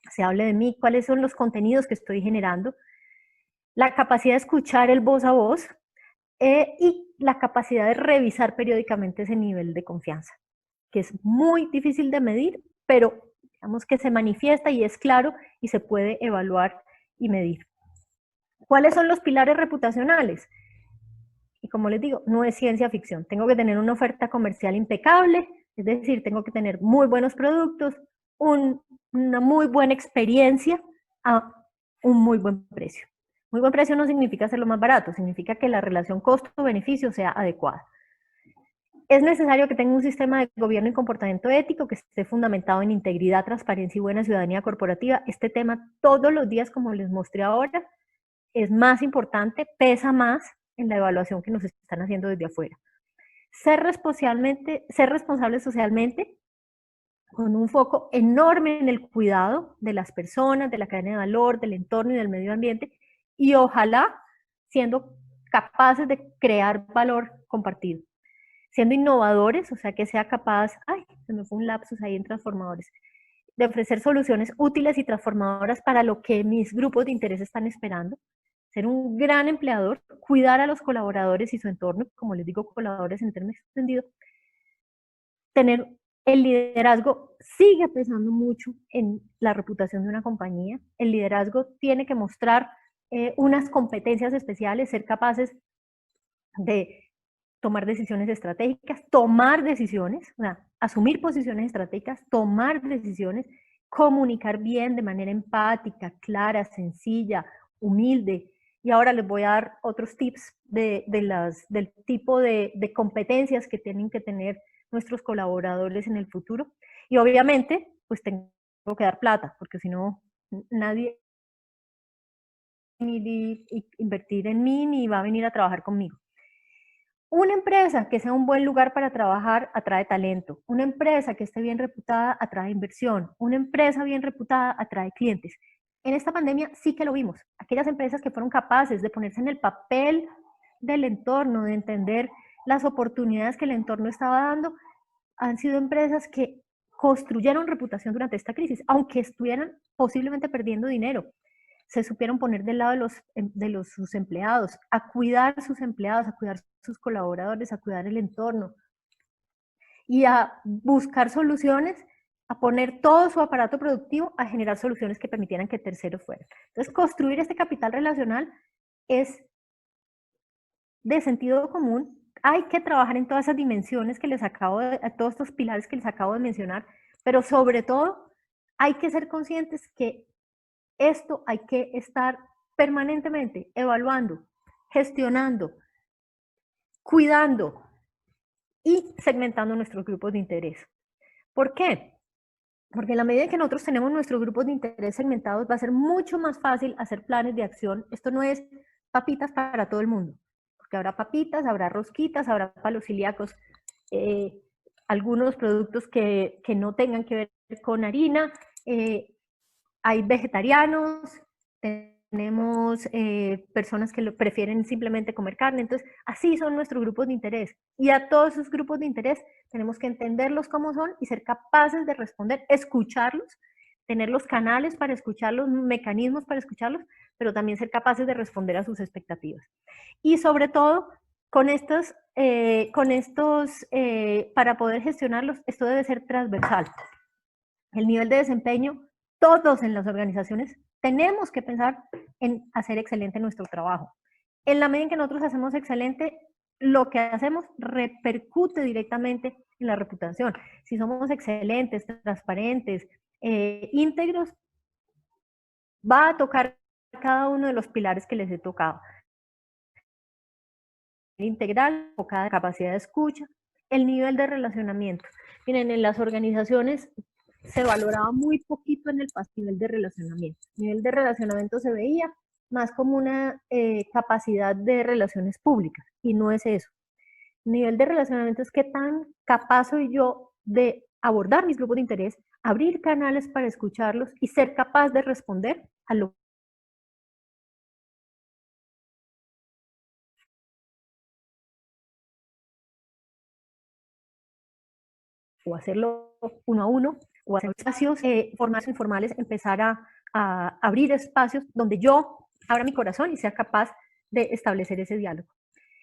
se hable de mí, cuáles son los contenidos que estoy generando, la capacidad de escuchar el voz a voz y la capacidad de revisar periódicamente ese nivel de confianza, que es muy difícil de medir, pero digamos que se manifiesta y es claro y se puede evaluar y medir. ¿Cuáles son los pilares reputacionales? Y como les digo, no es ciencia ficción. Tengo que tener una oferta comercial impecable, es decir, tengo que tener muy buenos productos, una muy buena experiencia a un muy buen precio. Muy buen precio no significa hacerlo más barato, significa que la relación costo-beneficio sea adecuada. Es necesario que tenga un sistema de gobierno y comportamiento ético que esté fundamentado en integridad, transparencia y buena ciudadanía corporativa. Este tema todos los días, como les mostré ahora, es más importante, pesa más en la evaluación que nos están haciendo desde afuera. Ser responsable socialmente, con un foco enorme en el cuidado de las personas, de la cadena de valor, del entorno y del medio ambiente, y ojalá siendo capaces de crear valor compartido. Siendo innovadores, o sea, que sea capaz, se me fue un lapsus ahí en transformadores, de ofrecer soluciones útiles y transformadoras para lo que mis grupos de interés están esperando. Ser un gran empleador, cuidar a los colaboradores y su entorno, como les digo, colaboradores en términos extendidos. Tener el liderazgo sigue pesando mucho en la reputación de una compañía. El liderazgo tiene que mostrar unas competencias especiales, ser capaces de tomar decisiones estratégicas, tomar decisiones, o sea, asumir posiciones estratégicas, tomar decisiones, comunicar bien de manera empática, clara, sencilla, humilde, Y ahora les voy a dar otros tips del tipo de competencias que tienen que tener nuestros colaboradores en el futuro. Y obviamente, pues tengo que dar plata, porque si no, nadie ni invertir en mí ni va a venir a trabajar conmigo. Una empresa que sea un buen lugar para trabajar atrae talento. Una empresa que esté bien reputada atrae inversión. Una empresa bien reputada atrae clientes. En esta pandemia sí que lo vimos. Aquellas empresas que fueron capaces de ponerse en el papel del entorno, de entender las oportunidades que el entorno estaba dando, han sido empresas que construyeron reputación durante esta crisis, aunque estuvieran posiblemente perdiendo dinero. Se supieron poner del lado de sus empleados, a cuidar sus empleados, a cuidar sus colaboradores, a cuidar el entorno y a buscar soluciones, a poner todo su aparato productivo a generar soluciones que permitieran que terceros fueran. Entonces, construir este capital relacional es de sentido común. Hay que trabajar en todas esas dimensiones que les acabo de, todos estos pilares que les acabo de mencionar, pero sobre todo hay que ser conscientes que esto hay que estar permanentemente evaluando, gestionando, cuidando y segmentando nuestros grupos de interés. ¿Por qué? Porque en la medida que nosotros tenemos nuestros grupos de interés segmentados, va a ser mucho más fácil hacer planes de acción. Esto no es papitas para todo el mundo, porque habrá papitas, habrá rosquitas, habrá palos celíacos, algunos productos que no tengan que ver con harina, hay vegetarianos, tenemos personas que prefieren simplemente comer carne, entonces así son nuestros grupos de interés. Y a todos esos grupos de interés tenemos que entenderlos como son y ser capaces de responder, escucharlos, tener los canales para escucharlos, mecanismos para escucharlos, pero también ser capaces de responder a sus expectativas. Y sobre todo, con estos, para poder gestionarlos, esto debe ser transversal. El nivel de desempeño, todos en las organizaciones tenemos que pensar en hacer excelente nuestro trabajo. En la medida en que nosotros hacemos excelente, lo que hacemos repercute directamente en la reputación. Si somos excelentes, transparentes, íntegros, va a tocar cada uno de los pilares que les he tocado. Integral, o cada capacidad de escucha, el nivel de relacionamiento. Miren, en las organizaciones se valoraba muy poquito en el nivel de relacionamiento. El nivel de relacionamiento se veía más como una capacidad de relaciones públicas, y no es eso. El nivel de relacionamiento es qué tan capaz soy yo de abordar mis grupos de interés, abrir canales para escucharlos y ser capaz de responder a lo o hacerlo uno a uno, o hacer espacios formales o informales, empezar a abrir espacios donde yo abra mi corazón y sea capaz de establecer ese diálogo.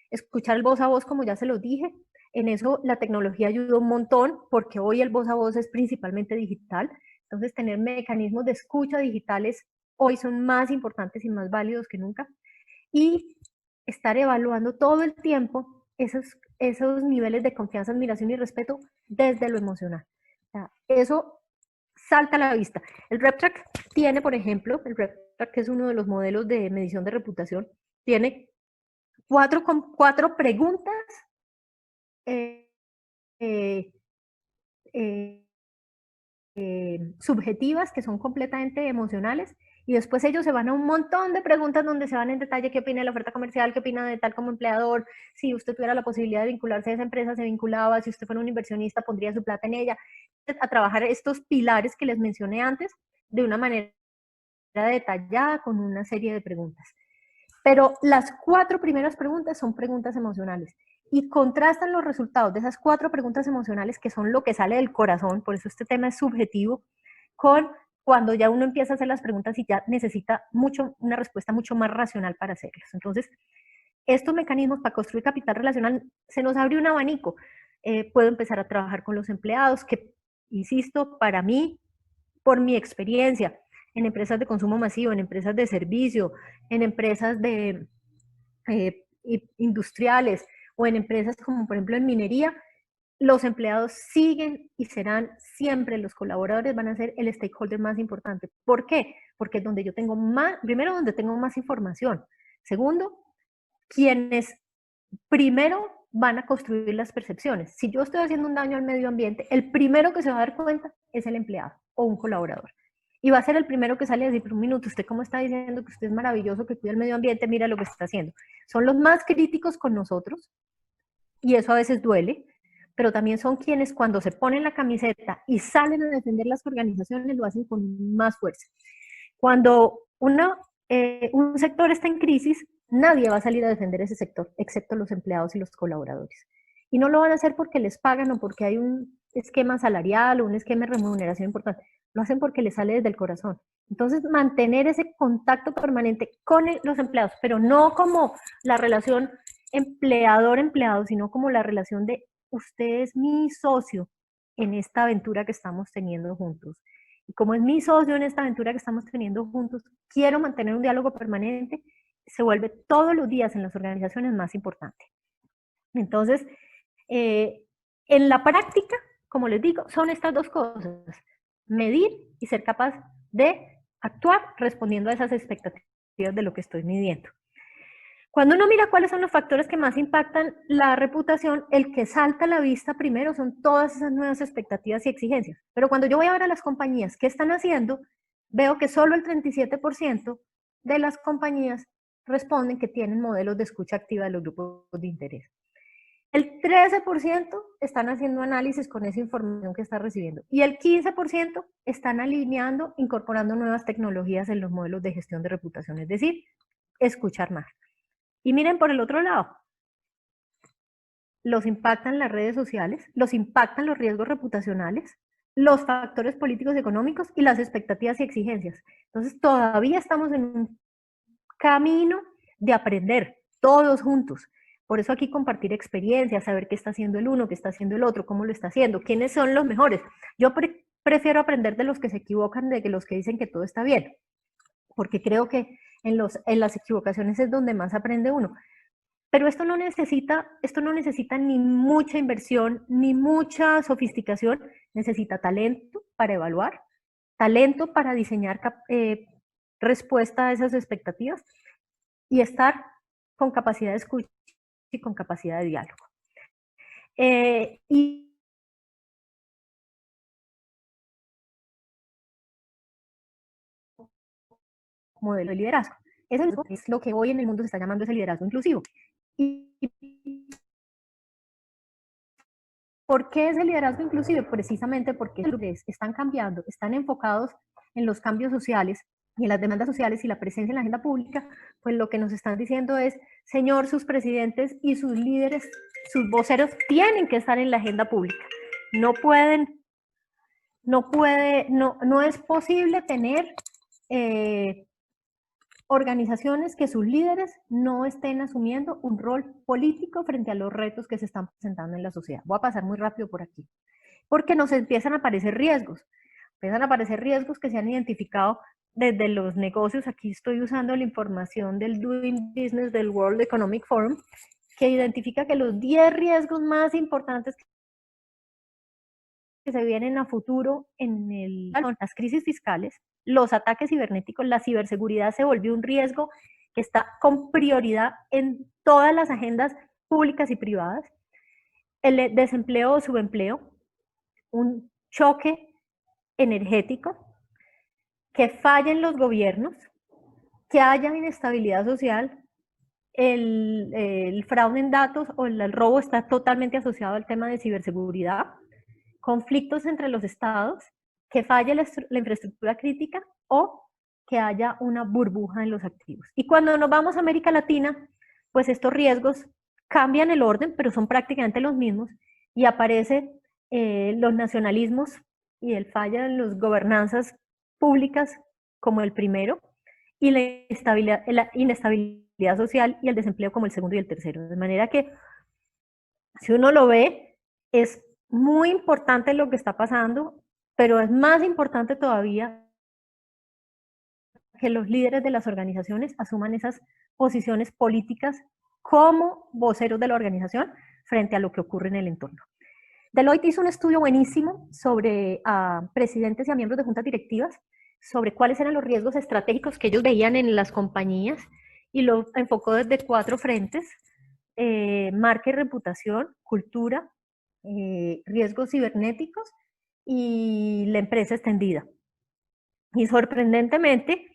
Escuchar el voz a voz, como ya se los dije, en eso la tecnología ayuda un montón, porque hoy el voz a voz es principalmente digital, entonces tener mecanismos de escucha digitales hoy son más importantes y más válidos que nunca, y estar evaluando todo el tiempo esos niveles de confianza, admiración y respeto desde lo emocional. O sea, eso salta a la vista. El RepTrack tiene, por ejemplo, el RepTrack, que es uno de los modelos de medición de reputación, tiene cuatro preguntas subjetivas que son completamente emocionales, y después ellos se van a un montón de preguntas donde se van en detalle qué opina de la oferta comercial, qué opina de tal como empleador, si usted tuviera la posibilidad de vincularse a esa empresa, se vinculaba, si usted fuera un inversionista, pondría su plata en ella, a trabajar estos pilares que les mencioné antes de una manera detallada con una serie de preguntas. Pero las 4 primeras preguntas son preguntas emocionales y contrastan los resultados de esas 4 preguntas emocionales, que son lo que sale del corazón, por eso este tema es subjetivo, con cuando ya uno empieza a hacer las preguntas y ya necesita una respuesta mucho más racional para hacerlas. Entonces, estos mecanismos para construir capital relacional, se nos abre un abanico. Puedo empezar a trabajar con los empleados, que, insisto, para mí, por mi experiencia, en empresas de consumo masivo, en empresas de servicio, en empresas industriales o en empresas como por ejemplo en minería, los empleados siguen y serán siempre, los colaboradores van a ser el stakeholder más importante. ¿Por qué? Porque es donde yo tengo más, primero donde tengo más información. Segundo, quienes primero van a construir las percepciones. Si yo estoy haciendo un daño al medio ambiente, el primero que se va a dar cuenta es el empleado o un colaborador. Y va a ser el primero que sale a decir, pero un minuto, ¿usted cómo está diciendo que usted es maravilloso, que cuida el medio ambiente? Mira lo que está haciendo. Son los más críticos con nosotros, y eso a veces duele, pero también son quienes cuando se ponen la camiseta y salen a defender las organizaciones, lo hacen con más fuerza. Cuando un sector está en crisis, nadie va a salir a defender ese sector, excepto los empleados y los colaboradores. Y no lo van a hacer porque les pagan o porque hay un esquema salarial o un esquema de remuneración importante. Lo hacen porque les sale desde el corazón. Entonces, mantener ese contacto permanente con los empleados, pero no como la relación empleador-empleado, sino como la relación de usted es mi socio en esta aventura que estamos teniendo juntos. Y como es mi socio en esta aventura que estamos teniendo juntos, quiero mantener un diálogo permanente, se vuelve todos los días en las organizaciones más importante. Entonces, en la práctica, como les digo, son estas dos cosas: medir y ser capaz de actuar respondiendo a esas expectativas de lo que estoy midiendo. Cuando uno mira cuáles son los factores que más impactan la reputación, el que salta a la vista primero son todas esas nuevas expectativas y exigencias. Pero cuando yo voy a ver a las compañías qué están haciendo, veo que solo el 37% de las compañías responden que tienen modelos de escucha activa de los grupos de interés. El 13% están haciendo análisis con esa información que están recibiendo y el 15% están alineando, incorporando nuevas tecnologías en los modelos de gestión de reputación, es decir, escuchar más. Y miren por el otro lado, los impactan las redes sociales, los impactan los riesgos reputacionales, los factores políticos y económicos y las expectativas y exigencias. Entonces todavía estamos en un camino de aprender todos juntos. Por eso aquí compartir experiencias, saber qué está haciendo el uno, qué está haciendo el otro, cómo lo está haciendo, quiénes son los mejores. Yo prefiero aprender de los que se equivocan de que los que dicen que todo está bien, porque creo que en las equivocaciones es donde más aprende uno. Pero esto no necesita ni mucha inversión, ni mucha sofisticación, necesita talento para evaluar, talento para diseñar respuesta a esas expectativas y estar con capacidad de escucha y con capacidad de diálogo. Y modelo de liderazgo. Eso es lo que hoy en el mundo se está llamando ese liderazgo inclusivo. ¿Y por qué es el liderazgo inclusivo? Precisamente porque están cambiando, están enfocados en los cambios sociales y en las demandas sociales y la presencia en la agenda pública, pues lo que nos están diciendo es, señor, sus presidentes y sus líderes, sus voceros tienen que estar en la agenda pública. No es posible tener organizaciones que sus líderes no estén asumiendo un rol político frente a los retos que se están presentando en la sociedad. Voy a pasar muy rápido por aquí. Porque nos empiezan a aparecer riesgos. Empiezan a aparecer riesgos que se han identificado desde los negocios. Aquí estoy usando la información del Doing Business del World Economic Forum, que identifica que los 10 riesgos más importantes que se vienen a futuro son las crisis fiscales, los ataques cibernéticos, la ciberseguridad se volvió un riesgo que está con prioridad en todas las agendas públicas y privadas, el desempleo o subempleo, un choque energético, que fallen los gobiernos, que haya inestabilidad social, el fraude en datos o el robo está totalmente asociado al tema de ciberseguridad, conflictos entre los estados, que falle la infraestructura crítica o que haya una burbuja en los activos. Y cuando nos vamos a América Latina, pues estos riesgos cambian el orden, pero son prácticamente los mismos, y aparecen los nacionalismos y el fallo en las gobernanzas públicas como el primero, y la inestabilidad social y el desempleo como el segundo y el tercero. De manera que, si uno lo ve, es muy importante lo que está pasando, pero es más importante todavía que los líderes de las organizaciones asuman esas posiciones políticas como voceros de la organización frente a lo que ocurre en el entorno. Deloitte hizo un estudio buenísimo sobre presidentes y a miembros de juntas directivas, sobre cuáles eran los riesgos estratégicos que ellos veían en las compañías, y lo enfocó desde 4 frentes: marca y reputación, cultura, riesgos cibernéticos y la empresa extendida. Y sorprendentemente,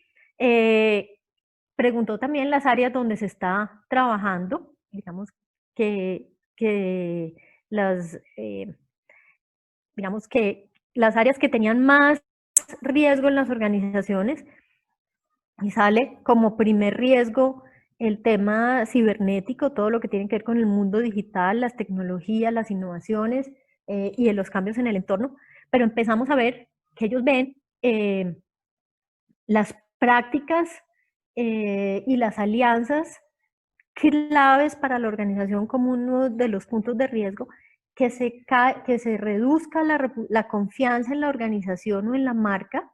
preguntó también las áreas donde se está trabajando, digamos que las áreas que tenían más riesgo en las organizaciones, y sale como primer riesgo el tema cibernético, todo lo que tiene que ver con el mundo digital, las tecnologías, las innovaciones y los cambios en el entorno, pero empezamos a ver que ellos ven las prácticas y las alianzas claves para la organización como uno de los puntos de riesgo, que se reduzca la confianza en la organización o en la marca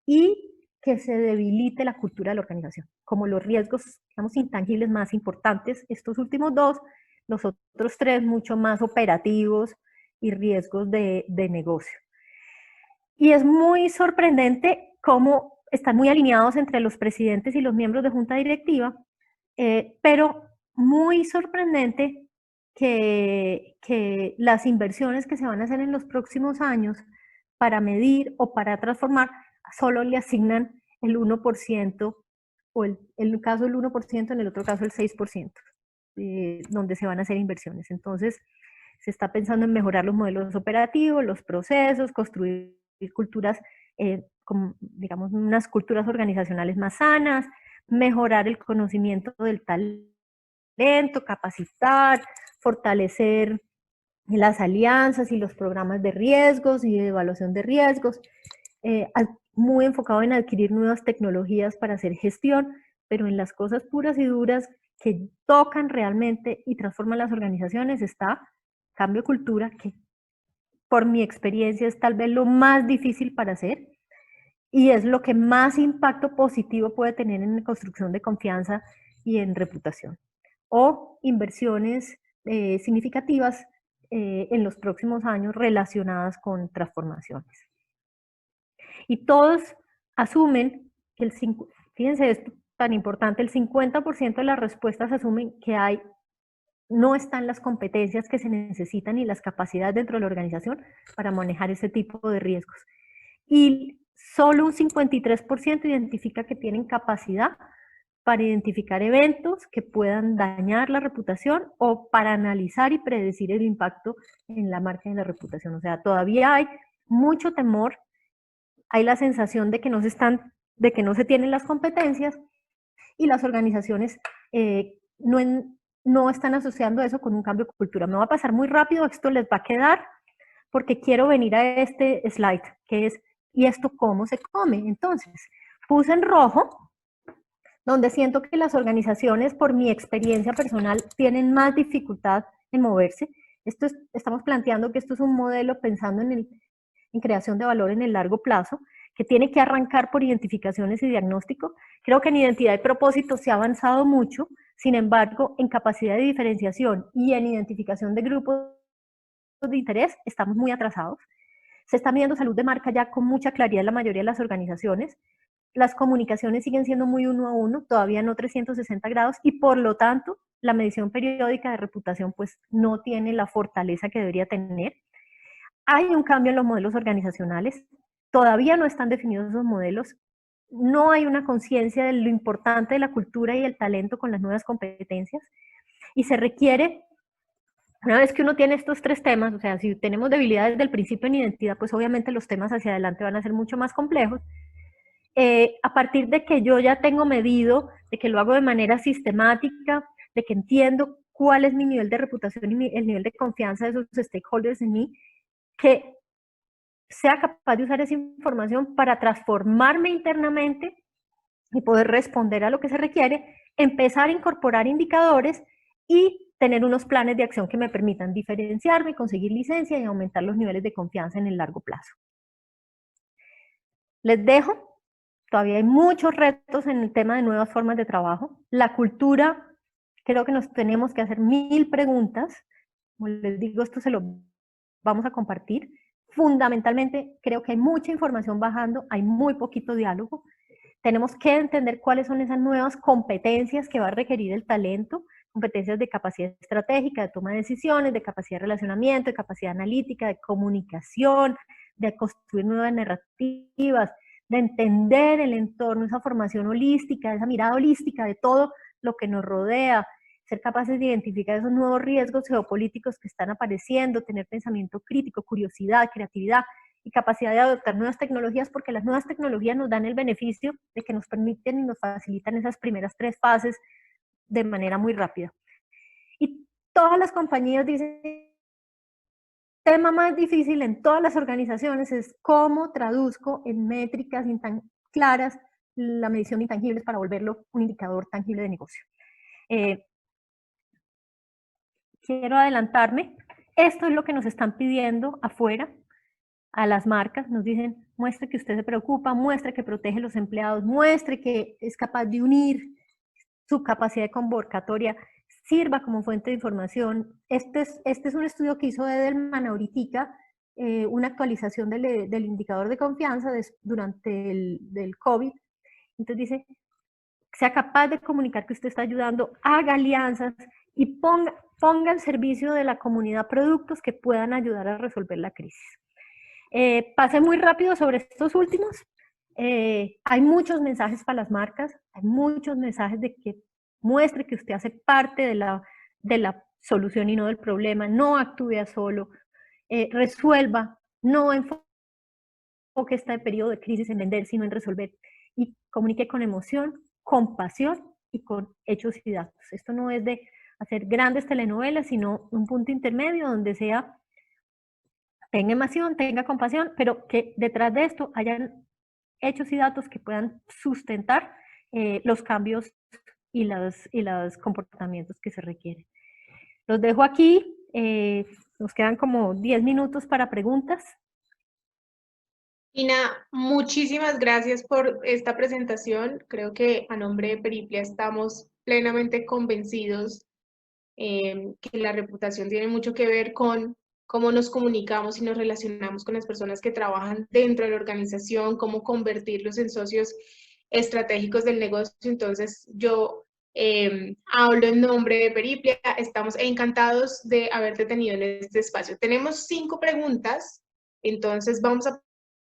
y que se debilite la cultura de la organización, como los riesgos, digamos, intangibles más importantes, estos últimos 2, los otros 3 mucho más operativos y riesgos de negocio. Y es muy sorprendente cómo están muy alineados entre los presidentes y los miembros de junta directiva, pero muy sorprendente que las inversiones que se van a hacer en los próximos años para medir o para transformar solo le asignan el 1%, o en un caso el 1%, en el otro caso el 6%, donde se van a hacer inversiones. Entonces, se está pensando en mejorar los modelos operativos, los procesos, construir culturas, digamos, unas culturas organizacionales más sanas, mejorar el conocimiento del talento, capacitar, fortalecer las alianzas y los programas de riesgos y de evaluación de riesgos, muy enfocado en adquirir nuevas tecnologías para hacer gestión, pero en las cosas puras y duras que tocan realmente y transforman las organizaciones está cambio de cultura, que por mi experiencia es tal vez lo más difícil para hacer y es lo que más impacto positivo puede tener en la construcción de confianza y en reputación. O inversiones significativas en los próximos años relacionadas con transformaciones. Y todos asumen que fíjense esto tan importante, el 50% de las respuestas asumen que no están las competencias que se necesitan y las capacidades dentro de la organización para manejar ese tipo de riesgos. Y solo un 53% identifica que tienen capacidad para identificar eventos que puedan dañar la reputación o para analizar y predecir el impacto en la marca y en la reputación. O sea, todavía hay mucho temor, hay la sensación de que no se tienen las competencias y las organizaciones no están asociando eso con un cambio de cultura. Me va a pasar muy rápido, esto les va a quedar porque quiero venir a este slide, que es, ¿y esto cómo se come? Entonces, puse en rojo, donde siento que las organizaciones, por mi experiencia personal, tienen más dificultad en moverse. Estamos planteando que esto es un modelo pensando en creación de valor en el largo plazo, que tiene que arrancar por identificaciones y diagnóstico. Creo que en identidad y propósito se ha avanzado mucho, sin embargo, en capacidad de diferenciación y en identificación de grupos de interés estamos muy atrasados. Se está midiendo salud de marca ya con mucha claridad en la mayoría de las organizaciones. Las comunicaciones siguen siendo muy 1 a 1, todavía no 360 grados, y por lo tanto, la medición periódica de reputación pues no tiene la fortaleza que debería tener. Hay un cambio en los modelos organizacionales, todavía no están definidos esos modelos, no hay una conciencia de lo importante de la cultura y el talento con las nuevas competencias, y se requiere, una vez que uno tiene estos 3 temas, o sea, si tenemos debilidades del principio en identidad, pues obviamente los temas hacia adelante van a ser mucho más complejos. A partir de que yo ya tengo medido, de que lo hago de manera sistemática, de que entiendo cuál es mi nivel de reputación y el nivel de confianza de esos stakeholders en mí, que sea capaz de usar esa información para transformarme internamente y poder responder a lo que se requiere, empezar a incorporar indicadores y tener unos planes de acción que me permitan diferenciarme, conseguir licencia y aumentar los niveles de confianza en el largo plazo. Les dejo, todavía hay muchos retos en el tema de nuevas formas de trabajo. La cultura, creo que nos tenemos que hacer 1000 preguntas. Como les digo, esto se lo vamos a compartir. Fundamentalmente, creo que hay mucha información bajando, hay muy poquito diálogo. Tenemos que entender cuáles son esas nuevas competencias que va a requerir el talento, competencias de capacidad estratégica, de toma de decisiones, de capacidad de relacionamiento, de capacidad analítica, de comunicación, de construir nuevas narrativas, de entender el entorno, esa formación holística, esa mirada holística de todo lo que nos rodea, ser capaces de identificar esos nuevos riesgos geopolíticos que están apareciendo, tener pensamiento crítico, curiosidad, creatividad y capacidad de adoptar nuevas tecnologías, porque las nuevas tecnologías nos dan el beneficio de que nos permiten y nos facilitan esas primeras 3 fases de manera muy rápida. Y todas las compañías dicen, el tema más difícil en todas las organizaciones es cómo traduzco en métricas claras la medición de intangibles para volverlo un indicador tangible de negocio. Quiero adelantarme. Esto es lo que nos están pidiendo afuera a las marcas. Nos dicen, muestre que usted se preocupa, muestre que protege a los empleados, muestre que es capaz de unir su capacidad de convocatoria, sirva como fuente de información. Este es un estudio que hizo Edelman ahorita, una actualización del indicador de confianza durante el COVID. Entonces dice, sea capaz de comunicar que usted está ayudando, haga alianzas y ponga al servicio de la comunidad productos que puedan ayudar a resolver la crisis. Pasé muy rápido sobre estos últimos. Hay muchos mensajes para las marcas, hay muchos mensajes de que muestre que usted hace parte de la solución y no del problema, no actúe a solo, resuelva, no enfoque este periodo de crisis en vender, sino en resolver, y comunique con emoción, con pasión y con hechos y datos. Esto no es de hacer grandes telenovelas, sino un punto intermedio donde tenga emoción, tenga compasión, pero que detrás de esto hayan hechos y datos que puedan sustentar los cambios y los comportamientos que se requieren. Los dejo aquí, nos quedan como 10 minutos para preguntas. Ina, muchísimas gracias por esta presentación. Creo que a nombre de Periplia estamos plenamente convencidos que la reputación tiene mucho que ver con cómo nos comunicamos y nos relacionamos con las personas que trabajan dentro de la organización, cómo convertirlos en socios estratégicos del negocio. Entonces, yo hablo en nombre de Periplia. Estamos encantados de haberte tenido en este espacio. Tenemos 5 preguntas, entonces vamos a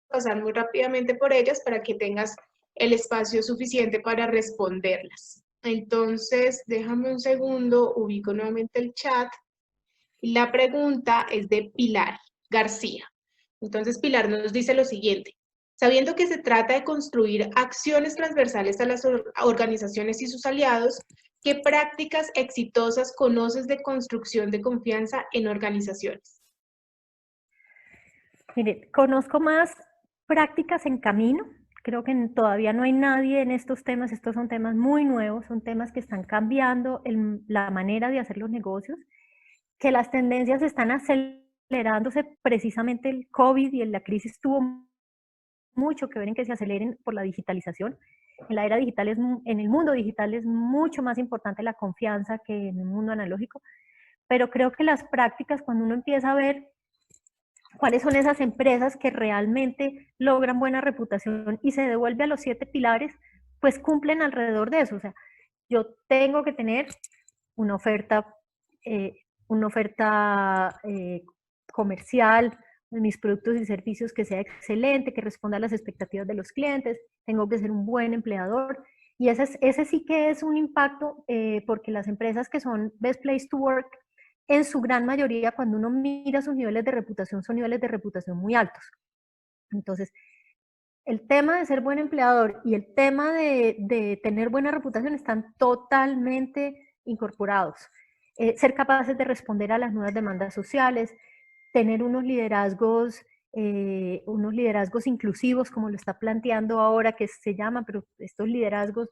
pasar muy rápidamente por ellas para que tengas el espacio suficiente para responderlas. Entonces, déjame un segundo, ubico nuevamente el chat. La pregunta es de Pilar García. Entonces, Pilar nos dice lo siguiente. Sabiendo que se trata de construir acciones transversales a las organizaciones y sus aliados, ¿qué prácticas exitosas conoces de construcción de confianza en organizaciones? Mire, conozco más prácticas en camino. Creo que todavía no hay nadie en estos temas. Estos son temas muy nuevos, son temas que están cambiando la manera de hacer los negocios, que las tendencias están acelerándose. Precisamente el COVID y la crisis tuvo mucho que ver en que se aceleren por la digitalización. En la era digital, en el mundo digital es mucho más importante la confianza que en el mundo analógico, pero creo que las prácticas, cuando uno empieza a ver cuáles son esas empresas que realmente logran buena reputación y se devuelve a los 7 pilares, pues cumplen alrededor de eso. O sea, yo tengo que tener una oferta comercial de mis productos y servicios que sea excelente, que responda a las expectativas de los clientes, tengo que ser un buen empleador, y ese sí que es un impacto, porque las empresas que son Best Place to Work, en su gran mayoría, cuando uno mira sus niveles de reputación, son niveles de reputación muy altos. Entonces, el tema de ser buen empleador y el tema de tener buena reputación están totalmente incorporados. Ser capaces de responder a las nuevas demandas sociales, tener unos liderazgos inclusivos, como lo está planteando ahora, que se llama, pero estos liderazgos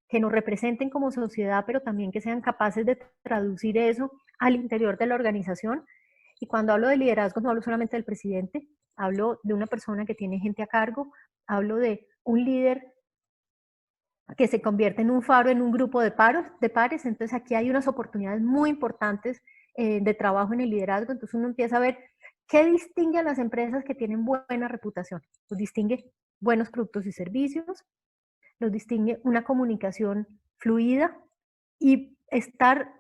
que nos representen como sociedad, pero también que sean capaces de traducir eso al interior de la organización. Y cuando hablo de liderazgo, no hablo solamente del presidente, hablo de una persona que tiene gente a cargo, hablo de un líder que se convierte en un faro en un grupo de pares. Entonces aquí hay unas oportunidades muy importantes de trabajo en el liderazgo. Entonces uno empieza a ver qué distingue a las empresas que tienen buena reputación. Pues distingue buenos productos y servicios, los distingue una comunicación fluida y estar,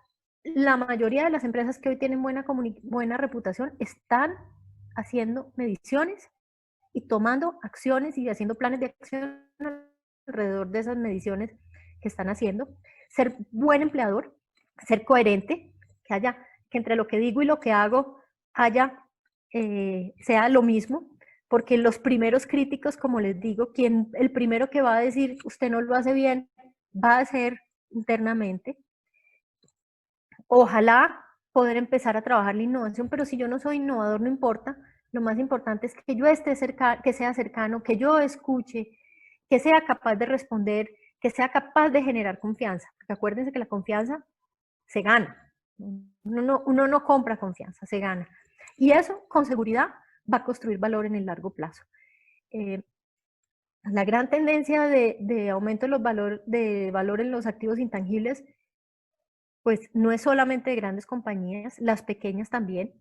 la mayoría de las empresas que hoy tienen buena reputación están haciendo mediciones y tomando acciones y haciendo planes de acción alrededor de esas mediciones que están haciendo. Ser buen empleador, ser coherente, que entre lo que digo y lo que hago sea lo mismo, porque los primeros críticos, como les digo, el primero que va a decir usted no lo hace bien, va a ser internamente. Ojalá poder empezar a trabajar la innovación, pero si yo no soy innovador, no importa. Lo más importante es que yo esté cerca, que sea cercano, que yo escuche, que sea capaz de responder, que sea capaz de generar confianza. Porque acuérdense que la confianza se gana. Uno no compra confianza, se gana. Y eso, con seguridad, va a construir valor en el largo plazo. La gran tendencia de aumento de valor en los activos intangibles, pues no es solamente de grandes compañías, las pequeñas también.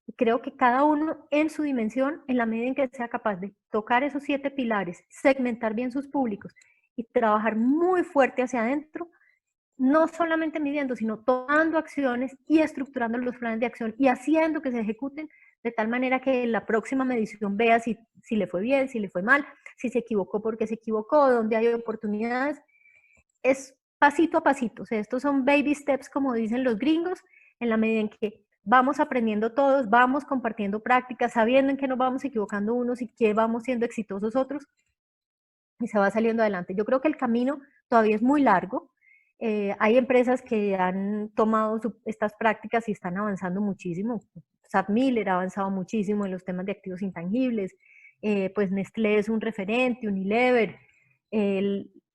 Y creo que cada uno en su dimensión, en la medida en que sea capaz de tocar esos 7 pilares, segmentar bien sus públicos y trabajar muy fuerte hacia adentro, no solamente midiendo, sino tomando acciones y estructurando los planes de acción y haciendo que se ejecuten de tal manera que en la próxima medición vea si le fue bien, si le fue mal, si se equivocó, porque se equivocó, dónde hay oportunidades. Es pasito a pasito, o sea, estos son baby steps, como dicen los gringos, en la medida en que vamos aprendiendo todos, vamos compartiendo prácticas, sabiendo en qué nos vamos equivocando unos y qué vamos siendo exitosos otros, y se va saliendo adelante. Yo creo que el camino todavía es muy largo. Hay empresas que han tomado estas prácticas y están avanzando muchísimo. SAP Miller ha avanzado muchísimo en los temas de activos intangibles. Pues Nestlé es un referente, Unilever.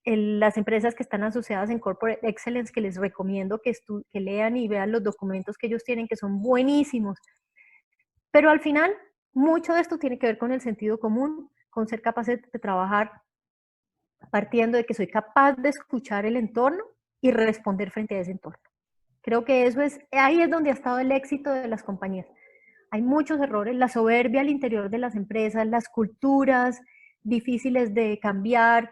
Las empresas que están asociadas en Corporate Excellence, que les recomiendo que lean y vean los documentos que ellos tienen, que son buenísimos. Pero al final, mucho de esto tiene que ver con el sentido común, con ser capaces de trabajar partiendo de que soy capaz de escuchar el entorno y responder frente a ese entorno. Creo que ahí es donde ha estado el éxito de las compañías. Hay muchos errores, la soberbia al interior de las empresas, las culturas difíciles de cambiar,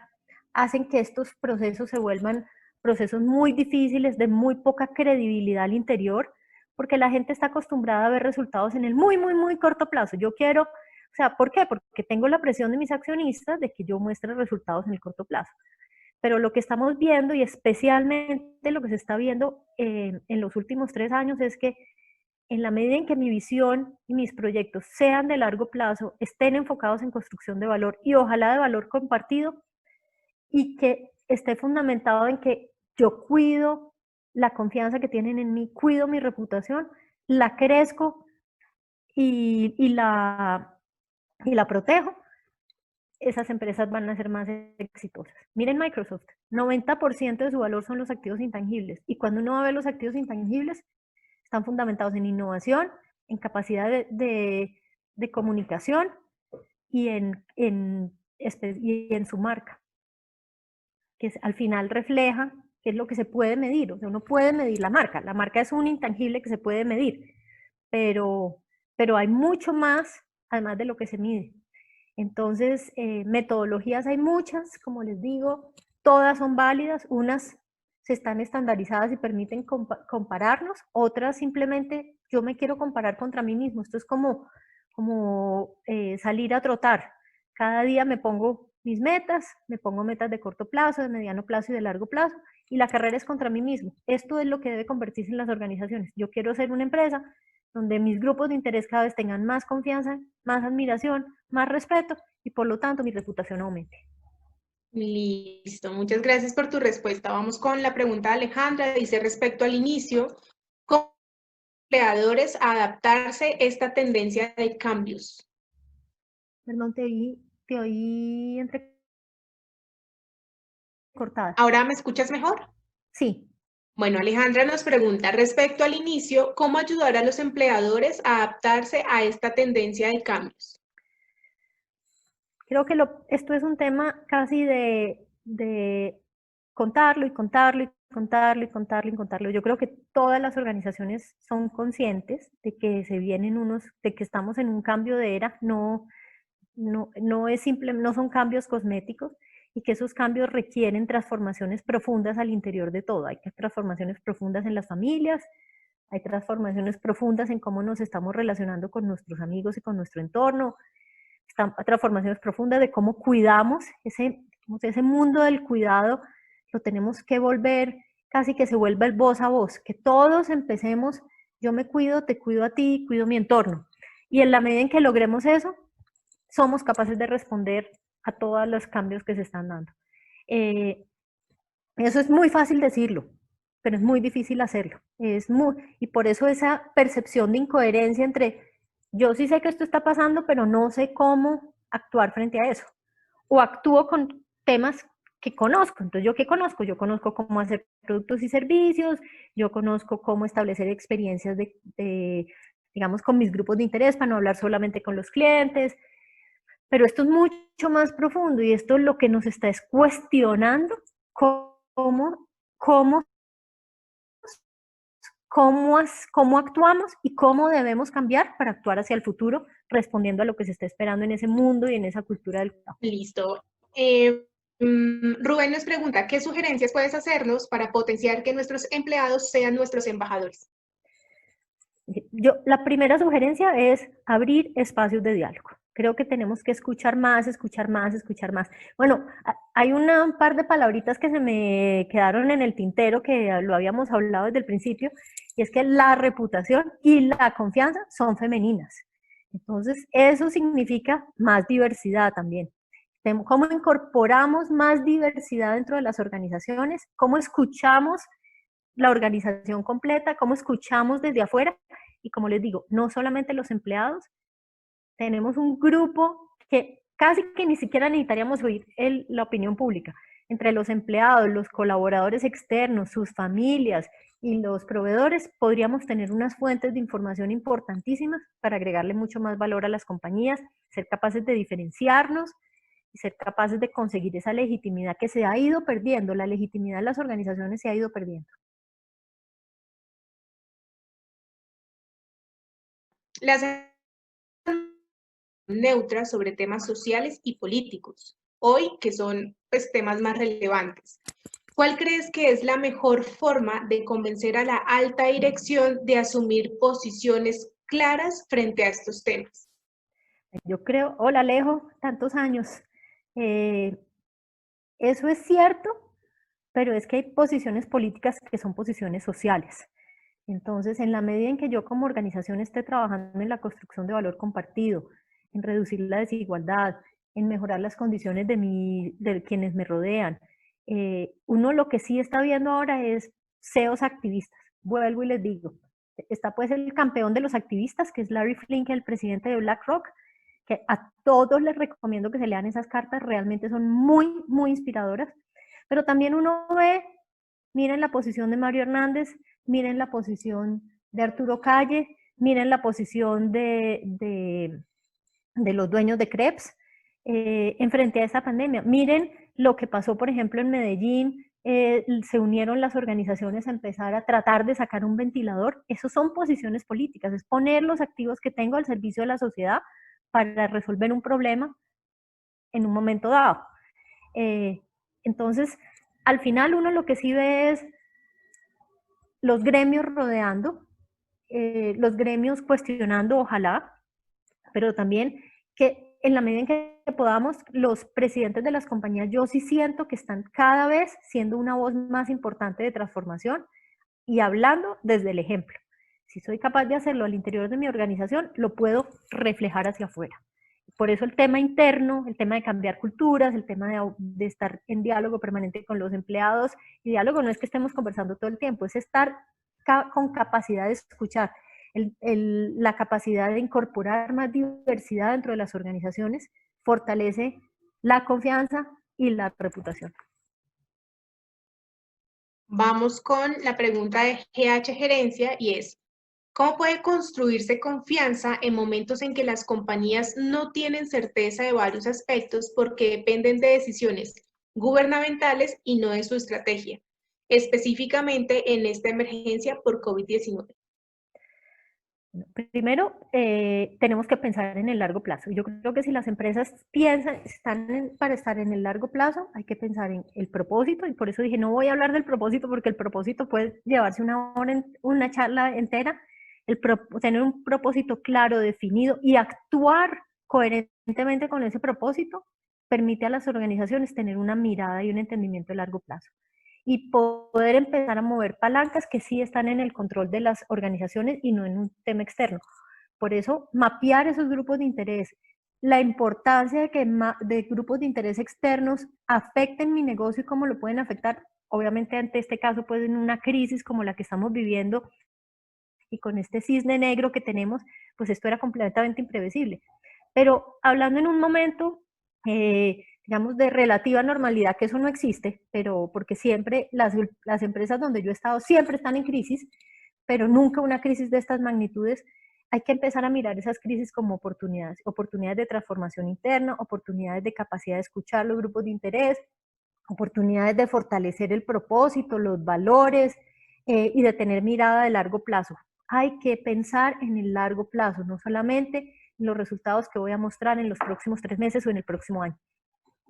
hacen que estos procesos se vuelvan procesos muy difíciles, de muy poca credibilidad al interior, porque la gente está acostumbrada a ver resultados en el muy, muy, muy corto plazo. Yo quiero, o sea, ¿por qué? Porque tengo la presión de mis accionistas de que yo muestre resultados en el corto plazo. Pero lo que estamos viendo, y especialmente lo que se está viendo en los últimos 3 años, es que en la medida en que mi visión y mis proyectos sean de largo plazo, estén enfocados en construcción de valor y ojalá de valor compartido, y que esté fundamentado en que yo cuido la confianza que tienen en mí, cuido mi reputación, la crezco y la protejo, esas empresas van a ser más exitosas. Miren Microsoft, 90% de su valor son los activos intangibles. Y cuando uno va a ver los activos intangibles, están fundamentados en innovación, en capacidad de comunicación y en su marca, que al final refleja qué es lo que se puede medir. O sea, uno puede medir la marca. La marca es un intangible que se puede medir, pero hay mucho más, además de lo que se mide. Entonces, metodologías hay muchas, como les digo, todas son válidas, unas se están estandarizadas y permiten compararnos, otras simplemente yo me quiero comparar contra mí mismo. Esto es como salir a trotar. Cada día me pongo mis metas, me pongo metas de corto plazo, de mediano plazo y de largo plazo, y la carrera es contra mí mismo. Esto es lo que debe convertirse en las organizaciones. Yo quiero ser una empresa donde mis grupos de interés cada vez tengan más confianza, más admiración, más respeto, y por lo tanto mi reputación aumente. Listo, muchas gracias por tu respuesta. Vamos con la pregunta de Alejandra. Dice, respecto al inicio, ¿cómo empleadores a adaptarse a esta tendencia de cambios? Perdón, te oí entrecortada. ¿Ahora me escuchas mejor? Sí. Bueno, Alejandra nos pregunta, respecto al inicio, ¿cómo ayudar a los empleadores a adaptarse a esta tendencia de cambios? Creo que esto es un tema casi de contarlo y contarlo y contarlo y contarlo y contarlo. Yo creo que todas las organizaciones son conscientes de que de que estamos en un cambio de era, no son cambios cosméticos, y que esos cambios requieren transformaciones profundas al interior de todo. Hay transformaciones profundas en las familias, hay transformaciones profundas en cómo nos estamos relacionando con nuestros amigos y con nuestro entorno, transformaciones profundas de cómo cuidamos ese mundo del cuidado, lo tenemos que volver, casi que se vuelva el voz a voz, que todos empecemos, yo me cuido, te cuido a ti, cuido mi entorno. Y en la medida en que logremos eso, somos capaces de responder a todos los cambios que se están dando. Eso es muy fácil decirlo, pero es muy difícil hacerlo. Y por eso esa percepción de incoherencia entre yo sí sé que esto está pasando, pero no sé cómo actuar frente a eso. O actúo con temas que conozco. Entonces, ¿yo qué conozco? Yo conozco cómo hacer productos y servicios, yo conozco cómo establecer experiencias digamos, con mis grupos de interés para no hablar solamente con los clientes. Pero esto es mucho más profundo y esto lo que nos está es cuestionando cómo actuamos y cómo debemos cambiar para actuar hacia el futuro, respondiendo a lo que se está esperando en ese mundo y en esa cultura del trabajo. Listo. Rubén nos pregunta, ¿qué sugerencias puedes hacernos para potenciar que nuestros empleados sean nuestros embajadores? La primera sugerencia es abrir espacios de diálogo. Creo que tenemos que escuchar más, escuchar más, escuchar más. Bueno, hay un par de palabritas que se me quedaron en el tintero, que lo habíamos hablado desde el principio, y es que la reputación y la confianza son femeninas. Entonces, eso significa más diversidad también. ¿Cómo incorporamos más diversidad dentro de las organizaciones? ¿Cómo escuchamos la organización completa? ¿Cómo escuchamos desde afuera? Y como les digo, no solamente los empleados, tenemos un grupo que casi que ni siquiera necesitaríamos oír la opinión pública. Entre los empleados, los colaboradores externos, sus familias y los proveedores, podríamos tener unas fuentes de información importantísimas para agregarle mucho más valor a las compañías, ser capaces de diferenciarnos y ser capaces de conseguir esa legitimidad que se ha ido perdiendo. La legitimidad de las organizaciones se ha ido perdiendo. Las neutras sobre temas sociales y políticos, hoy que son pues, temas más relevantes. ¿Cuál crees que es la mejor forma de convencer a la alta dirección de asumir posiciones claras frente a estos temas? Yo creo, hola Alejo, tantos años. Eso es cierto, pero es que hay posiciones políticas que son posiciones sociales. Entonces, en la medida en que yo como organización esté trabajando en la construcción de valor compartido, en reducir la desigualdad, en mejorar las condiciones de quienes me rodean, uno lo que sí está viendo ahora es CEOs activistas. Vuelvo y les digo, está pues el campeón de los activistas, que es Larry Fink, el presidente de BlackRock, que a todos les recomiendo que se lean esas cartas, realmente son muy, muy inspiradoras. Pero también uno ve, miren la posición de Mario Hernández, miren la posición de Arturo Calle, miren la posición de los dueños de Krebs en frente a esta pandemia. Miren lo que pasó, por ejemplo, en Medellín, se unieron las organizaciones a empezar a tratar de sacar un ventilador. Esas son posiciones políticas, es poner los activos que tengo al servicio de la sociedad para resolver un problema en un momento dado. Entonces, al final uno lo que sí ve es los gremios rodeando, los gremios cuestionando, ojalá, pero también que en la medida en que podamos, los presidentes de las compañías, yo sí siento que están cada vez siendo una voz más importante de transformación y hablando desde el ejemplo. Si soy capaz de hacerlo al interior de mi organización, lo puedo reflejar hacia afuera. Por eso el tema interno, el tema de cambiar culturas, el tema de estar en diálogo permanente con los empleados, y diálogo no es que estemos conversando todo el tiempo, es estar con capacidad de escuchar, la capacidad de incorporar más diversidad dentro de las organizaciones fortalece la confianza y la reputación. Vamos con la pregunta de GH Gerencia y es, ¿cómo puede construirse confianza en momentos en que las compañías no tienen certeza de varios aspectos porque dependen de decisiones gubernamentales y no de su estrategia, específicamente en esta emergencia por COVID-19? Primero, tenemos que pensar en el largo plazo. Yo creo que si las empresas están para estar en el largo plazo, hay que pensar en el propósito, y por eso dije, no voy a hablar del propósito, porque el propósito puede llevarse una charla entera. Tener un propósito claro, definido, y actuar coherentemente con ese propósito, permite a las organizaciones tener una mirada y un entendimiento a largo plazo, y poder empezar a mover palancas que sí están en el control de las organizaciones y no en un tema externo. Por eso, mapear esos grupos de interés, la importancia de que de grupos de interés externos afecten mi negocio y cómo lo pueden afectar, obviamente ante este caso, pues en una crisis como la que estamos viviendo y con este cisne negro que tenemos, pues esto era completamente imprevisible. Pero hablando en un momento, digamos, de relativa normalidad, que eso no existe, pero porque siempre las empresas donde yo he estado siempre están en crisis, pero nunca una crisis de estas magnitudes. Hay que empezar a mirar esas crisis como oportunidades, oportunidades de transformación interna, oportunidades de capacidad de escuchar los grupos de interés, oportunidades de fortalecer el propósito, los valores, y de tener mirada de largo plazo. Hay que pensar en el largo plazo, no solamente en los resultados que voy a mostrar en los próximos 3 meses o en el próximo año.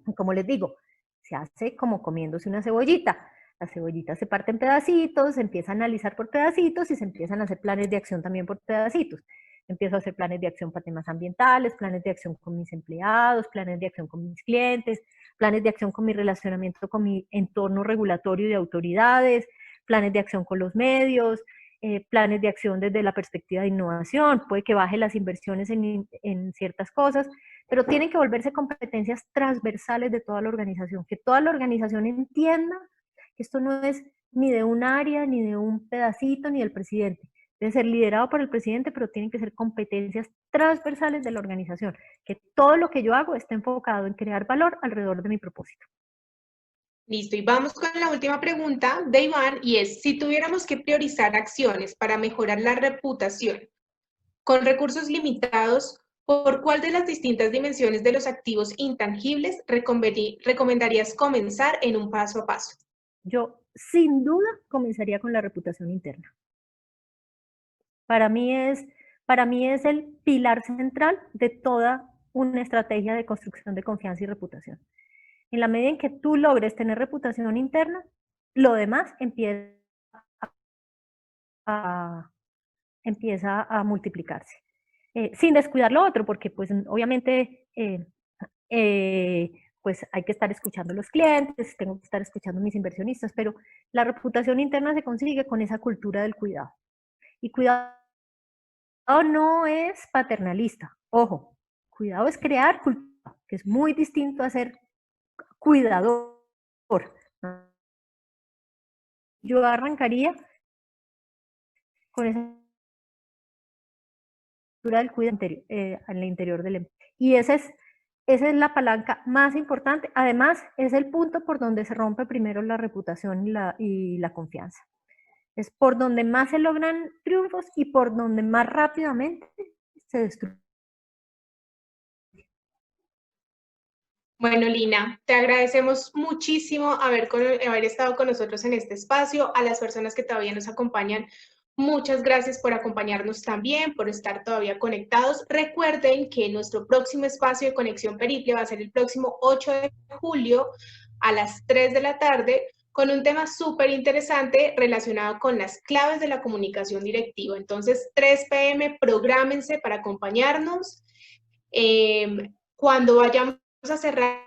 Y como les digo, se hace como comiéndose una cebollita. La cebollita se parte en pedacitos, se empieza a analizar por pedacitos y se empiezan a hacer planes de acción también por pedacitos. Empiezo a hacer planes de acción para temas ambientales, planes de acción con mis empleados, planes de acción con mis clientes, planes de acción con mi relacionamiento con mi entorno regulatorio y de autoridades, planes de acción con los medios, planes de acción desde la perspectiva de innovación. Puede que baje las inversiones en ciertas cosas, pero tienen que volverse competencias transversales de toda la organización, que toda la organización entienda que esto no es ni de un área, ni de un pedacito, ni del presidente. Debe ser liderado por el presidente, pero tienen que ser competencias transversales de la organización, que todo lo que yo hago esté enfocado en crear valor alrededor de mi propósito. Listo, y vamos con la última pregunta de Iván, y es, si tuviéramos que priorizar acciones para mejorar la reputación con recursos limitados, ¿por cuál de las distintas dimensiones de los activos intangibles recomendarías comenzar en un paso a paso? Yo, sin duda, comenzaría con la reputación interna. Para mí es el pilar central de toda una estrategia de construcción de confianza y reputación. En la medida en que tú logres tener reputación interna, lo demás empieza a multiplicarse. Sin descuidar lo otro, porque pues obviamente pues hay que estar escuchando a los clientes, tengo que estar escuchando a mis inversionistas, pero la reputación interna se consigue con esa cultura del cuidado. Y cuidado no es paternalista, ojo, cuidado es crear cultura, que es muy distinto a ser cuidador. Yo arrancaría con esa cultura del cuidado en el interior del empleo. Y esa es la palanca más importante. Además, es el punto por donde se rompe primero la reputación y la confianza. Es por donde más se logran triunfos y por donde más rápidamente se destruye. Bueno, Lina, te agradecemos muchísimo haber estado con nosotros en este espacio. A las personas que todavía nos acompañan, muchas gracias por acompañarnos también, por estar todavía conectados. Recuerden que nuestro próximo espacio de Conexión Periple va a ser el próximo 8 de julio a las 3 de la tarde con un tema súper interesante relacionado con las claves de la comunicación directiva. Entonces, 3 p.m., prográmense para acompañarnos. Cuando vayamos a cerrar